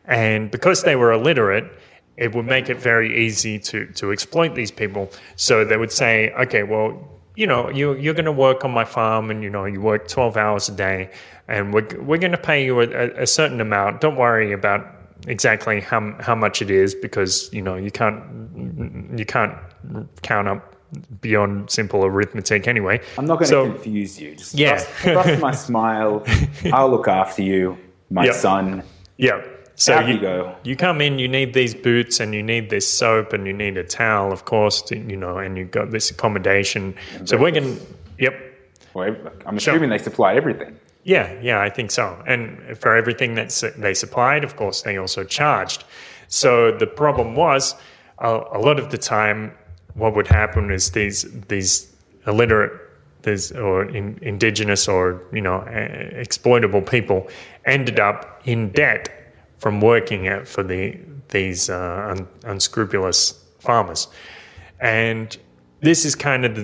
And because they were illiterate it would make it very easy to exploit these people. So they would say, okay, well, you're going to work on my farm, and you work 12 hours a day, and we're going to pay you a certain amount. Don't worry about exactly how much it is, because you can't count up beyond simple arithmetic anyway. I'm not going to confuse you. Just trust my smile. I'll look after you, my son. Yeah. So go. You come in, you need these boots, and you need this soap, and you need a towel, of course, and you've got this accommodation. So we're going to, Well, I'm assuming they supply everything. Yeah, I think so. And for everything that they supplied, of course, they also charged. So the problem was, a lot of the time, what would happen is these illiterate, or indigenous, or exploitable people ended up in debt from working for these unscrupulous farmers. And this is kind of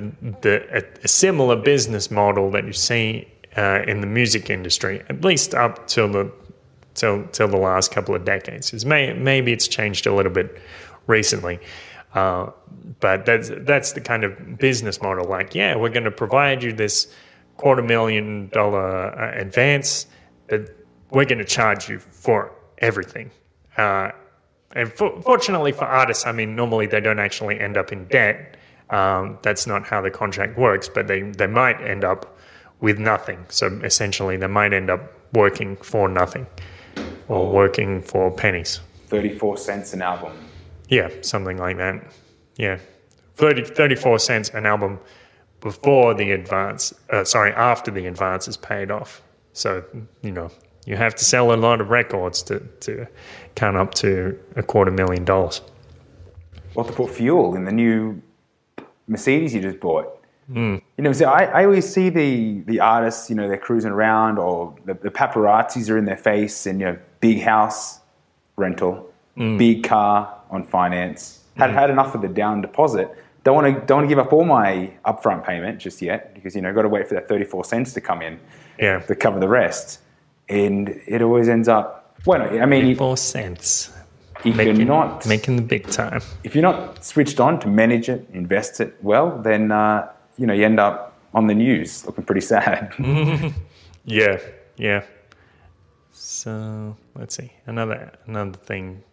a similar business model that you see in the music industry, at least up till the last couple of decades. Maybe it's changed a little bit recently, but that's the kind of business model. Like, we're going to provide you this $250,000 advance, but we're going to charge you for everything. And fortunately for artists, I mean, normally they don't actually end up in debt. That's not how the contract works, but they might end up with nothing. So essentially, they might end up working for nothing, or working for pennies. 34 cents an album. Yeah, something like that. Yeah, 34 cents an album before the advance. After the advance is paid off. So you have to sell a lot of records to count up to $250,000. What to put fuel in the new Mercedes you just bought? So I always see the artists, they're cruising around, or the paparazzis are in their face, and big house rental, big car on finance. Had enough of the down deposit. Don't want to give up all my upfront payment just yet, because got to wait for that 34 cents to come in to cover the rest. And it always ends up, 34 cents. Making the big time. If you're not switched on to manage it, invest it well, then you end up on the news looking pretty sad. Yeah. So let's see, another thing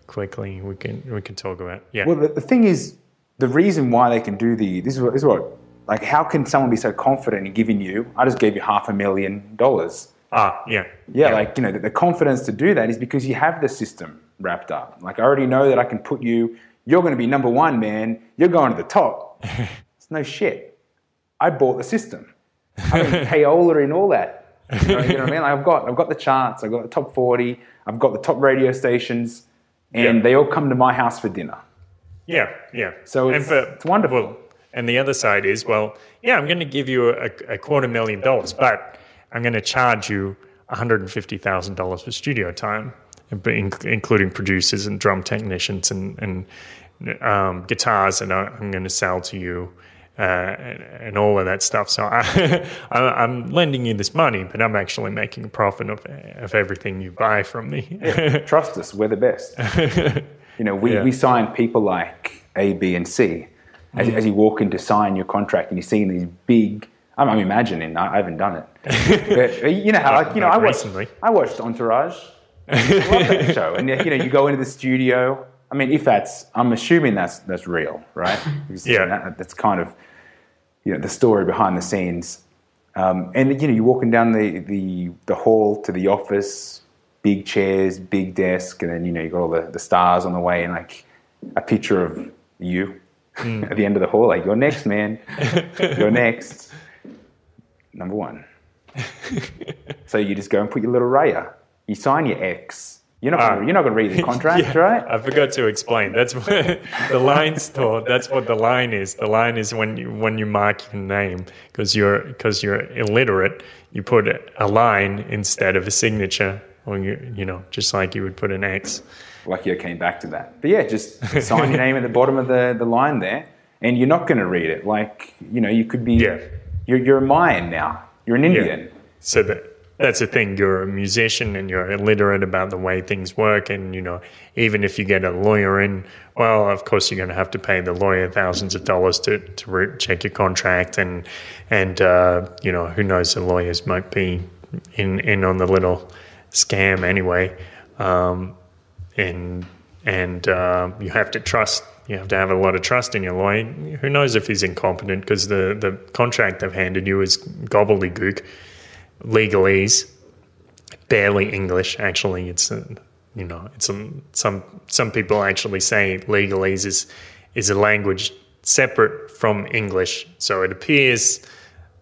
quickly we can talk about. Yeah. Well, the thing is, the reason why they can do this is what like, how can someone be so confident in giving you? I just gave you $500,000. Like, the confidence to do that is because you have the system wrapped up. Like, I already know that I can put you're going to be number one, man. You're going to the top. It's no shit. I bought the system. I mean, payola and all that. You know what I mean? Like, I've got the charts. I've got the top 40. I've got the top radio stations, and they all come to my house for dinner. Yeah. So it's wonderful. Well, and the other side is, I'm going to give you a $250,000, but I'm going to charge you $150,000 for studio time, including producers and drum technicians and guitars, and I'm going to sell to you and all of that stuff. So I'm lending you this money, but I'm actually making a profit of everything you buy from me. Trust us, we're the best. We sign people like A, B, and C. As you walk in to sign your contract, and you're seeing these big. I'm imagining. I haven't done it, but I watched Entourage. I love that show, and you go into the studio. I mean, I'm assuming that's real, right? Because, that's kind of the story behind the scenes. And you're walking down the hall to the office, big chairs, big desk, and then you got all the stars on the way, and like a picture of you at the end of the hall, like, you're next, man. You're next. Number one. So you just go and put your little raya. You sign your X. You're not going to read the contract, right? I forgot to explain. That's what the line's taught. That's what the line is. The line is when you mark your name, because you're illiterate. You put a line instead of a signature, or just like you would put an X. Lucky I came back to that. But just sign your name at the bottom of the line there, and you're not going to read it. Like, you could be. You're a Mayan now. You're an Indian. So that's the thing. You're a musician and you're illiterate about the way things work. And, even if you get a lawyer in, well, of course, you're going to have to pay the lawyer thousands of dollars to check your contract. And who knows, the lawyers might be in on the little scam anyway. And you have to trust. You have to have a lot of trust in your lawyer. Who knows if he's incompetent, because the contract they've handed you is gobbledygook, legalese, barely English. Actually, some people actually say legalese is a language separate from English. So it appears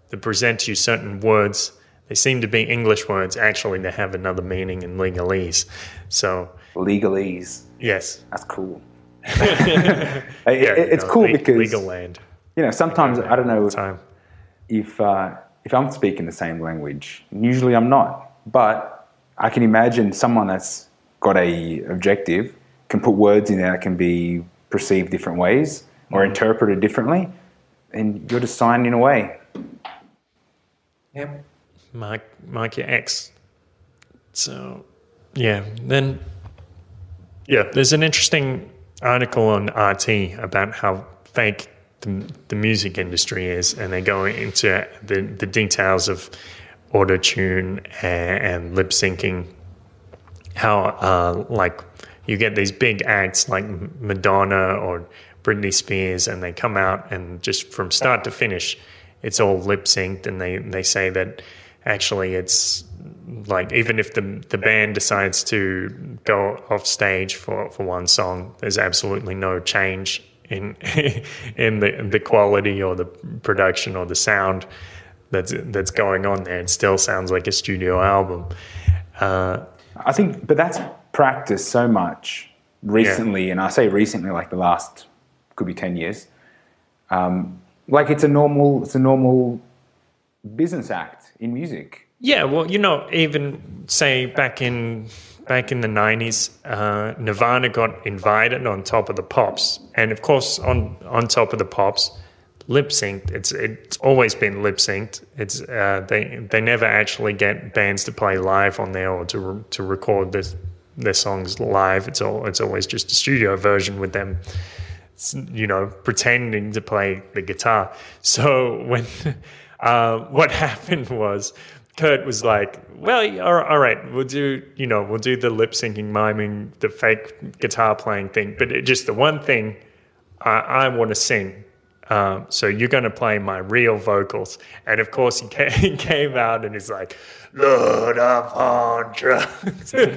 they present you certain words. They seem to be English words. Actually, they have another meaning in legalese. So legalese. Yes, that's cool. It's cool because legal land. Sometimes I don't know if I'm speaking the same language. Usually I'm not, but I can imagine someone that's got a objective can put words in there that can be perceived different ways or interpreted differently, and you're just signing away. Yep. Mark your X. So there's an interesting article on RT about how fake the music industry is, and they go into the details of auto-tune and lip syncing. How you get these big acts like Madonna or Britney Spears, and they come out and just from start to finish, it's all lip synced, and they say that actually it's like, even if the band decides to go off stage for one song, there's absolutely no change in the quality or the production or the sound that's going on there. It still sounds like a studio album. I think, but that's practiced so much recently, and I say recently, like the last could be 10 years. Like it's a normal business act in music. Yeah, well, even say back in the 90s, Nirvana got invited on Top of the Pops, and of course on Top of the Pops, lip synced. It's always been lip synced. It's they never actually get bands to play live on there or to record their songs live. It's always just a studio version with them, pretending to play the guitar. So when what happened was, Kurt was like, well, all right, we'll do the lip syncing, miming, the fake guitar playing thing, but just the one thing I want to sing. So you're going to play my real vocals. And of course he came out and he's like, Lord upon drugs. Yeah,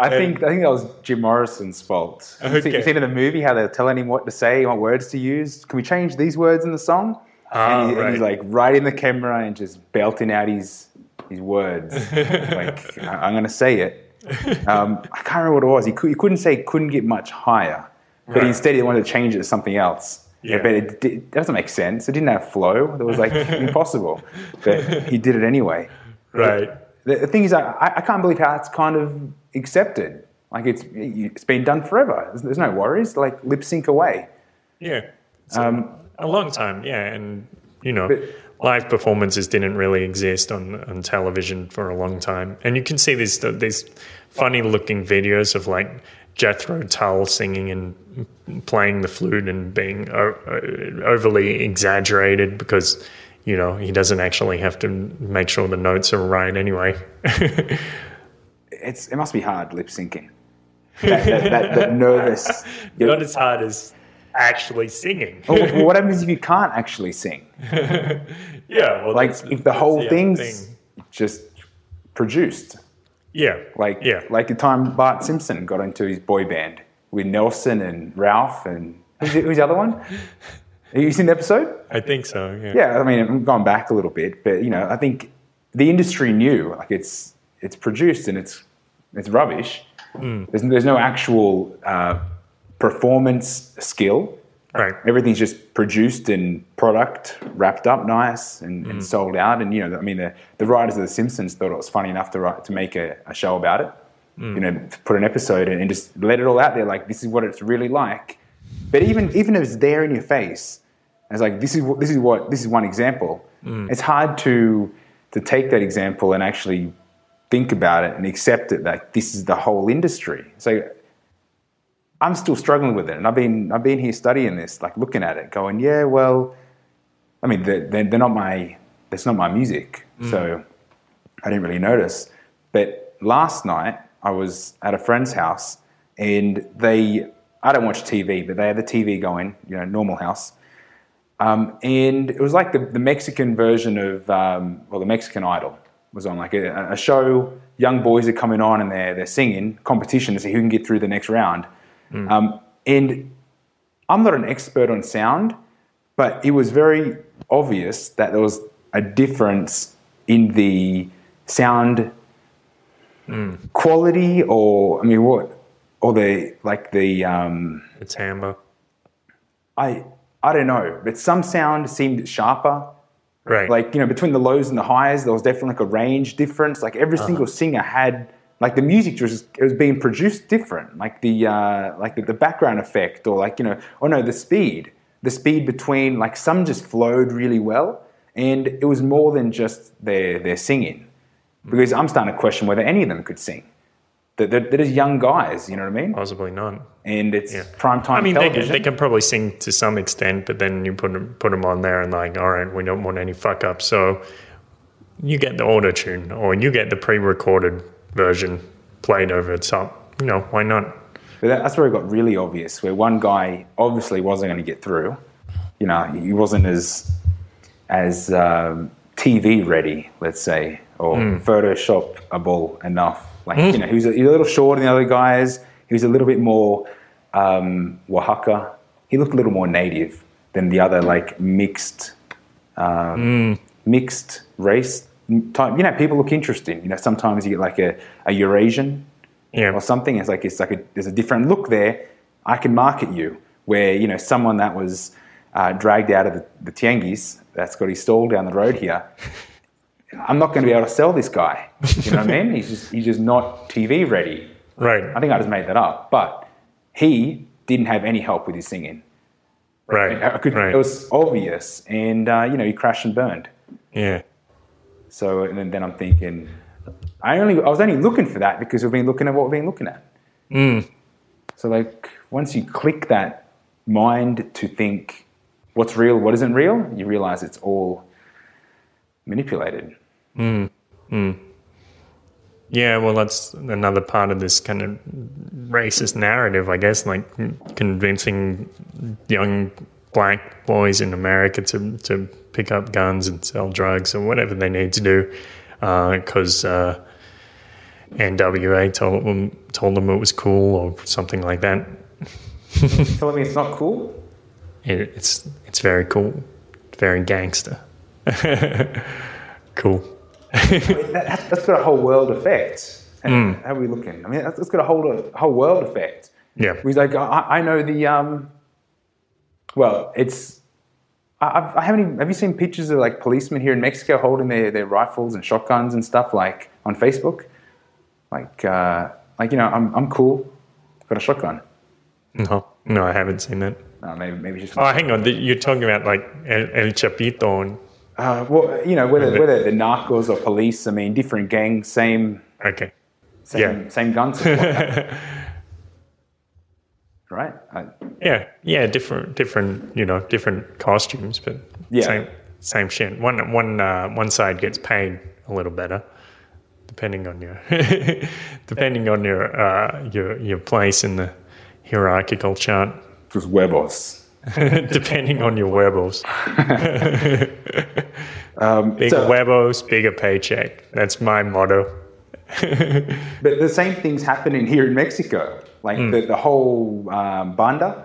I think that was Jim Morrison's fault. Okay. You seen in the movie how they're telling him what to say, what words to use? Can we change these words in the song? And he's like right in the camera and just belting out his words. Like, I'm going to say it. I can't remember what it was. He couldn't get much higher. But instead he wanted to change it to something else. Yeah. But it doesn't make sense. It didn't have flow. It was like impossible. But he did it anyway. Right. The thing is, I can't believe how it's kind of accepted. Like it's been done forever. There's no worries. Like lip sync away. Yeah. A long time, yeah. And, live performances didn't really exist on television for a long time. And you can see these funny-looking videos of, like, Jethro Tull singing and playing the flute and being overly exaggerated because, he doesn't actually have to make sure the notes are right anyway. It must be hard lip syncing. That nervous. Not as hard as actually singing. Well, what happens if you can't actually sing? Yeah, well, like if the whole thing's just produced. Yeah. Like the time Bart Simpson got into his boy band with Nelson and Ralph and who's the other one? Have you seen the episode? I think so, yeah. Yeah, I mean, I'm going back a little bit, but I think the industry knew like it's produced and it's rubbish. There's no actual performance skill. Right. Everything's just produced and product wrapped up nice and sold out. And the writers of The Simpsons thought it was funny enough to make a show about it. To put an episode in and just let it all out there. Like this is what it's really like. But even if it's there in your face, it's like this is one example. It's hard to take that example and actually think about it and accept it that this is the whole industry. So I'm still struggling with it, and I've been here studying this, like looking at it, going, yeah, well, I mean, they're not my, that's not my music, so I didn't really notice. But last night I was at a friend's house, and I don't watch TV, but they had the TV going, normal house. And it was like the Mexican version of, the Mexican Idol was on, like a show. Young boys are coming on and they're singing, competition to see who can get through the next round. And I'm not an expert on sound, but it was very obvious that there was a difference in the sound quality, or I mean, what, or the timbre. I don't know, but some sound seemed sharper. Right. Like, between the lows and the highs, there was definitely like a range difference. Like every single singer had, like the music it was being produced different. Like the background effect, or like, the speed between, like some just flowed really well. And it was more than just their singing, because I'm starting to question whether any of them could sing. They're just young guys, you know what I mean? Possibly not. And it's prime time. I mean, television. they can probably sing to some extent, but then you put them on there and like, all right, we don't want any fuck ups. So you get the auto tune, or you get the pre-recorded version played over the top. Why not? But that's where it got really obvious, where one guy obviously wasn't going to get through. He wasn't as TV ready, let's say, or Photoshopable enough. Like, he was a little shorter than the other guys. He was a little bit more Oaxaca. He looked a little more native than the other, like, mixed race type. People look interesting. Sometimes you get like a Eurasian or something. It's like there's a different look there. I can market you, where, someone that was dragged out of the Tianguis, that's got his stall down the road here, I'm not going to be able to sell this guy. You know what I mean? He's just not TV ready. Right. I think I just made that up. But he didn't have any help with his singing. Right. It was obvious. And, he crashed and burned. Yeah. So and then I'm thinking, I was only looking for that because we've been looking at what we've been looking at. So like once you click that mind to think what's real, what isn't real, you realize it's all manipulated. Yeah, well, that's another part of this kind of racist narrative, I guess, like convincing young black boys in America to pick up guns and sell drugs or whatever they need to do, because NWA told them it was cool or something like that. Telling me it's not cool? It's very cool, very gangster. Cool. That's got a whole world effect. How are we looking? I mean, that's got a whole world effect. Yeah. He's like, I know the. Well, it's. Have you seen pictures of like policemen here in Mexico holding their rifles and shotguns and stuff like on Facebook? I'm cool. I've got a shotgun. No, I haven't seen that. Maybe just. Oh, hang on. You're talking about like El Chapito and. Whether the narcos or police, I mean, different gangs, same guns. Right? Different costumes, but same shit. One side gets paid a little better, depending on your place in the hierarchical chart. Just huevos. Depending on your huevos. Bigger huevos, bigger paycheck. That's my motto. But the same thing's happening here in Mexico. Like the whole banda,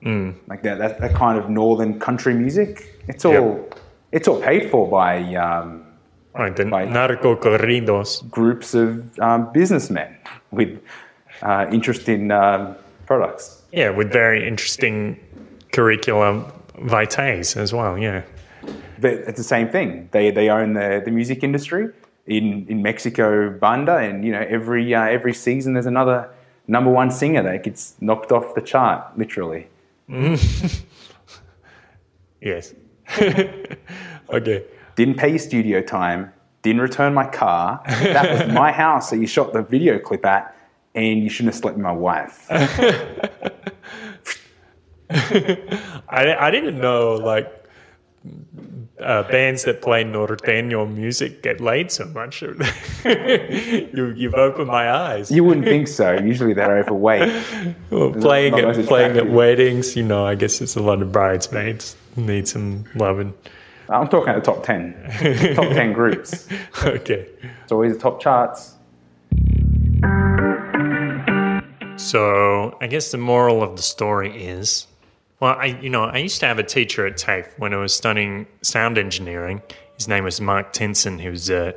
like that kind of northern country music. It's all paid for by narco corridos, groups of businessmen with interesting products. Yeah, with very interesting curriculum vitae as well. Yeah, but it's the same thing. They own the music industry in Mexico, banda, and every season there's another number one singer that gets knocked off the chart, literally. Yes. Okay. didn't pay your studio time, didn't return my car. That was my house that you shot the video clip at, and you shouldn't have slept with my wife. I didn't know like bands that play norteño music get laid so much. You've opened my eyes. You wouldn't think so. Usually they're overweight. Well, playing at weddings, I guess it's a lot of bridesmaids need some loving. I'm talking at the top 10. Top 10 groups. Okay. It's always the top charts. So I guess the moral of the story is, well, I used to have a teacher at TAFE when I was studying sound engineering. His name was Mark Tinson. He was a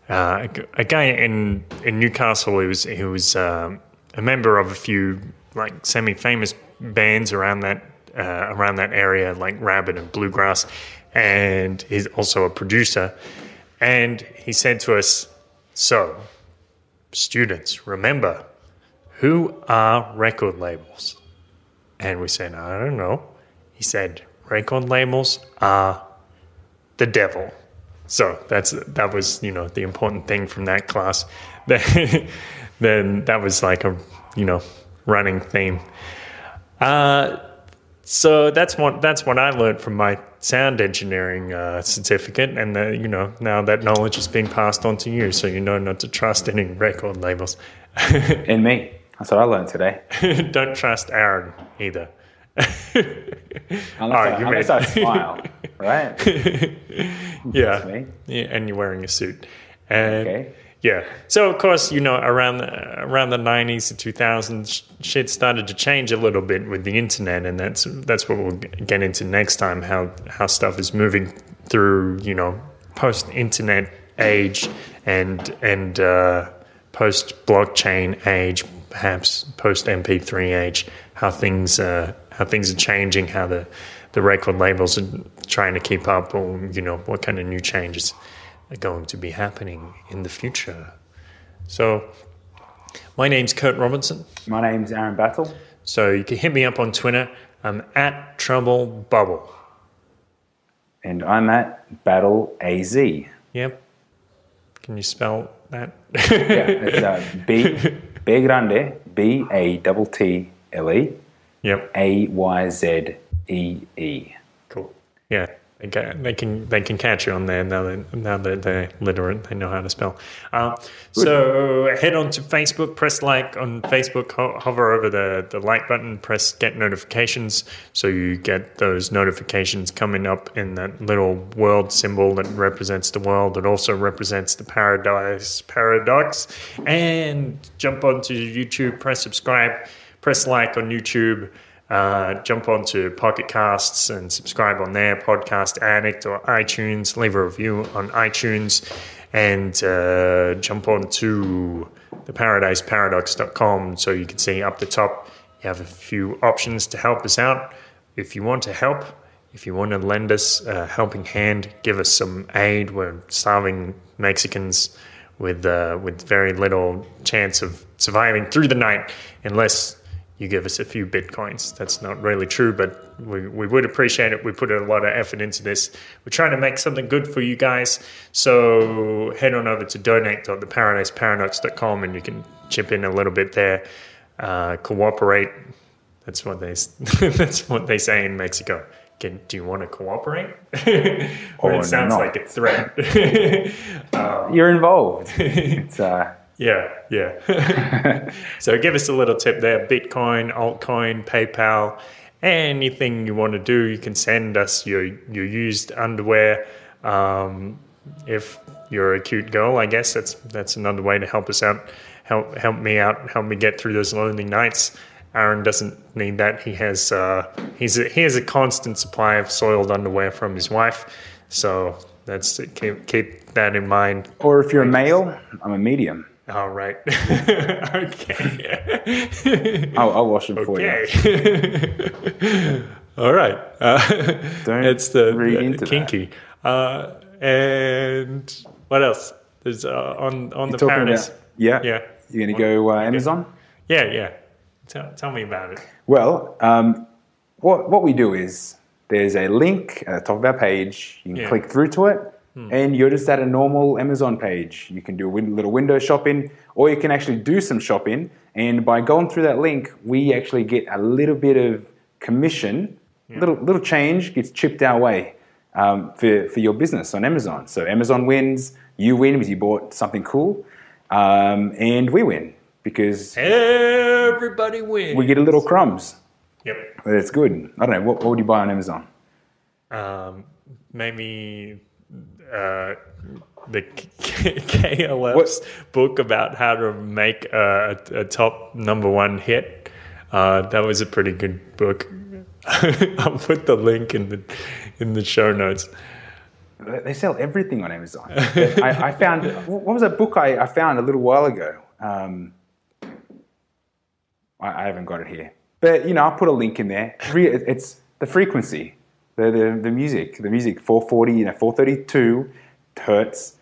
guy in Newcastle. He was a member of a few like semi-famous bands around that area, like Rabbit and Bluegrass, and he's also a producer. And he said to us, "So, students, remember, who are record labels?" And we said, "I don't know." He said, "Record labels are the devil." So that was the important thing from that class. Then that was like a running theme. So that's what I learned from my sound engineering certificate, and now that knowledge is being passed on to you, so you know not to trust any record labels. And me. That's what I learned today. Don't trust Aaron either. Unless I smile, right? Yeah, and you're wearing a suit. And Okay. yeah. So of course, around the 90s to 2000s, shit started to change a little bit with the internet, and that's what we'll get into next time. How stuff is moving through, post-internet age and post-blockchain age, perhaps post-MP3 age. How things are changing. How the record labels are trying to keep up, or what kind of new changes are going to be happening in the future. So, my name's Kurt Robinson. My name's Aaron Battle. So you can hit me up on Twitter. I'm at Trouble Bubble. And I'm at Battle AZ. Yep. Can you spell that? Yeah, it's B grande, BATTLE, Yep. AYZEE. Cool. Yeah. They can catch you on there now that they're literate. They know how to spell. So head on to Facebook, press like on Facebook, hover over the like button, press get notifications, so you get those notifications coming up in that little world symbol that represents the world. It also represents the Paradise Paradox. And jump onto YouTube, press subscribe, press like on YouTube. Jump onto Pocket Casts and subscribe on there, Podcast Addict or iTunes. Leave a review on iTunes, and jump onto the paradiseparadox.com so you can see up the top you have a few options to help us out. If you want to help, if you want to lend us a helping hand, give us some aid. We're starving Mexicans with very little chance of surviving through the night unless you give us a few Bitcoins. That's not really true, but we would appreciate it. We put a lot of effort into this. We're trying to make something good for you guys. So head on over to donate.theparadiseparadox.com and you can chip in a little bit there. Cooperate. That's what they say in Mexico. Do you want to cooperate? Or it sounds not. like a threat. You're involved. It's Yeah. So give us a little tip there. Bitcoin, altcoin, PayPal, anything you want to do. You can send us your used underwear. If you're a cute girl, I guess that's another way to help us out. Help me out. Help me get through those lonely nights. Aaron doesn't need that. He has he has a constant supply of soiled underwear from his wife. So that's keep that in mind. Or if you're a male, I'm a medium. All right. Okay. I'll wash them for you. Okay. All right. Don't it's read into kinky. And what else? There's on the Talking Paradise. about, yeah. Yeah. You're going to go Amazon? Yeah. Tell me about it. Well, what we do is there's a link at the top of our page. You can click through to it. and you're just at a normal Amazon page. You can do a little window shopping, or you can actually do some shopping. And by going through that link, we actually get a little bit of commission, little change gets chipped our way for your business on Amazon. So Amazon wins, you win because you bought something cool, and we win because Everybody wins. we get a little crumbs. Yep. That's good. I don't know, what would you buy on Amazon? Maybe the KLF's book about how to make a top #1 hit. That was a pretty good book. I'll put the link in the show notes. They sell everything on Amazon. I found, what was that book I found a little while ago? I haven't got it here. But, I'll put a link in there. It's the frequency, the music, 440, 432 hertz.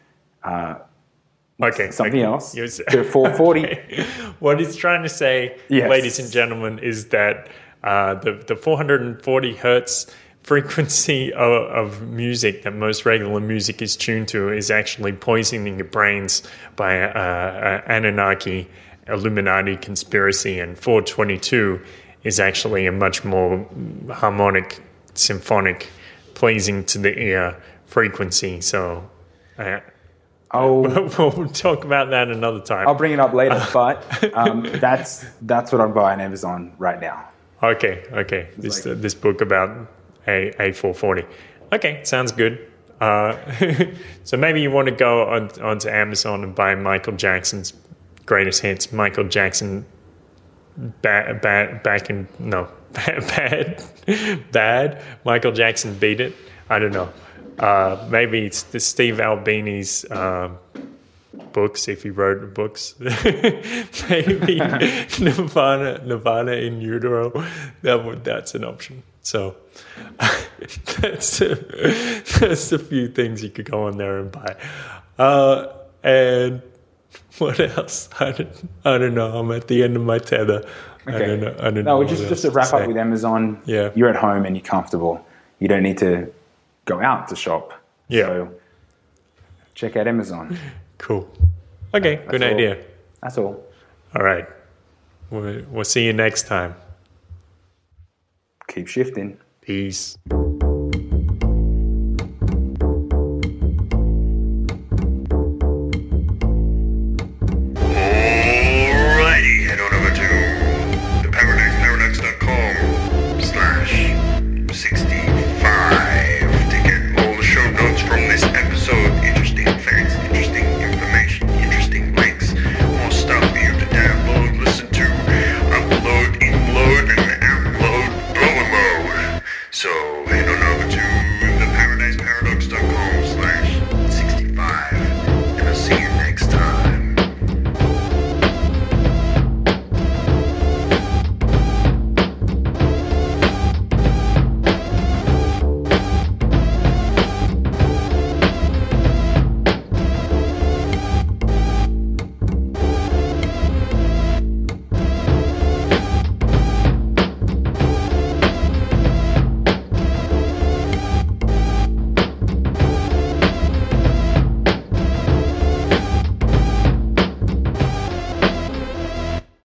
Okay. Something else. The 440. What he's trying to say, Yes. ladies and gentlemen, is that the 440 hertz frequency of music that most regular music is tuned to is actually poisoning your brains by Anunnaki, Illuminati conspiracy, and 422 is actually a much more harmonic, symphonic, pleasing to the ear frequency. So we'll talk about that another time. I'll bring it up later, but that's what I'm buying on Amazon right now. Okay. This book about A440. Okay, sounds good. So maybe you want to go onto Amazon and buy Michael Jackson's greatest hits. Michael Jackson, bad. Michael Jackson beat it. I don't know. Maybe it's the Steve Albini's books, if he wrote books. Maybe Nirvana in Utero. That's an option. So that's a few things you could go on there and buy. And what else? I don't know. I'm at the end of my tether. Okay. I don't know. Just to wrap up with Amazon. Yeah. You're at home and you're comfortable. You don't need to go out to shop. Yeah. So check out Amazon. Cool. Okay. Good all. idea. That's all. All right. We'll see you next time. Keep shifting. Peace.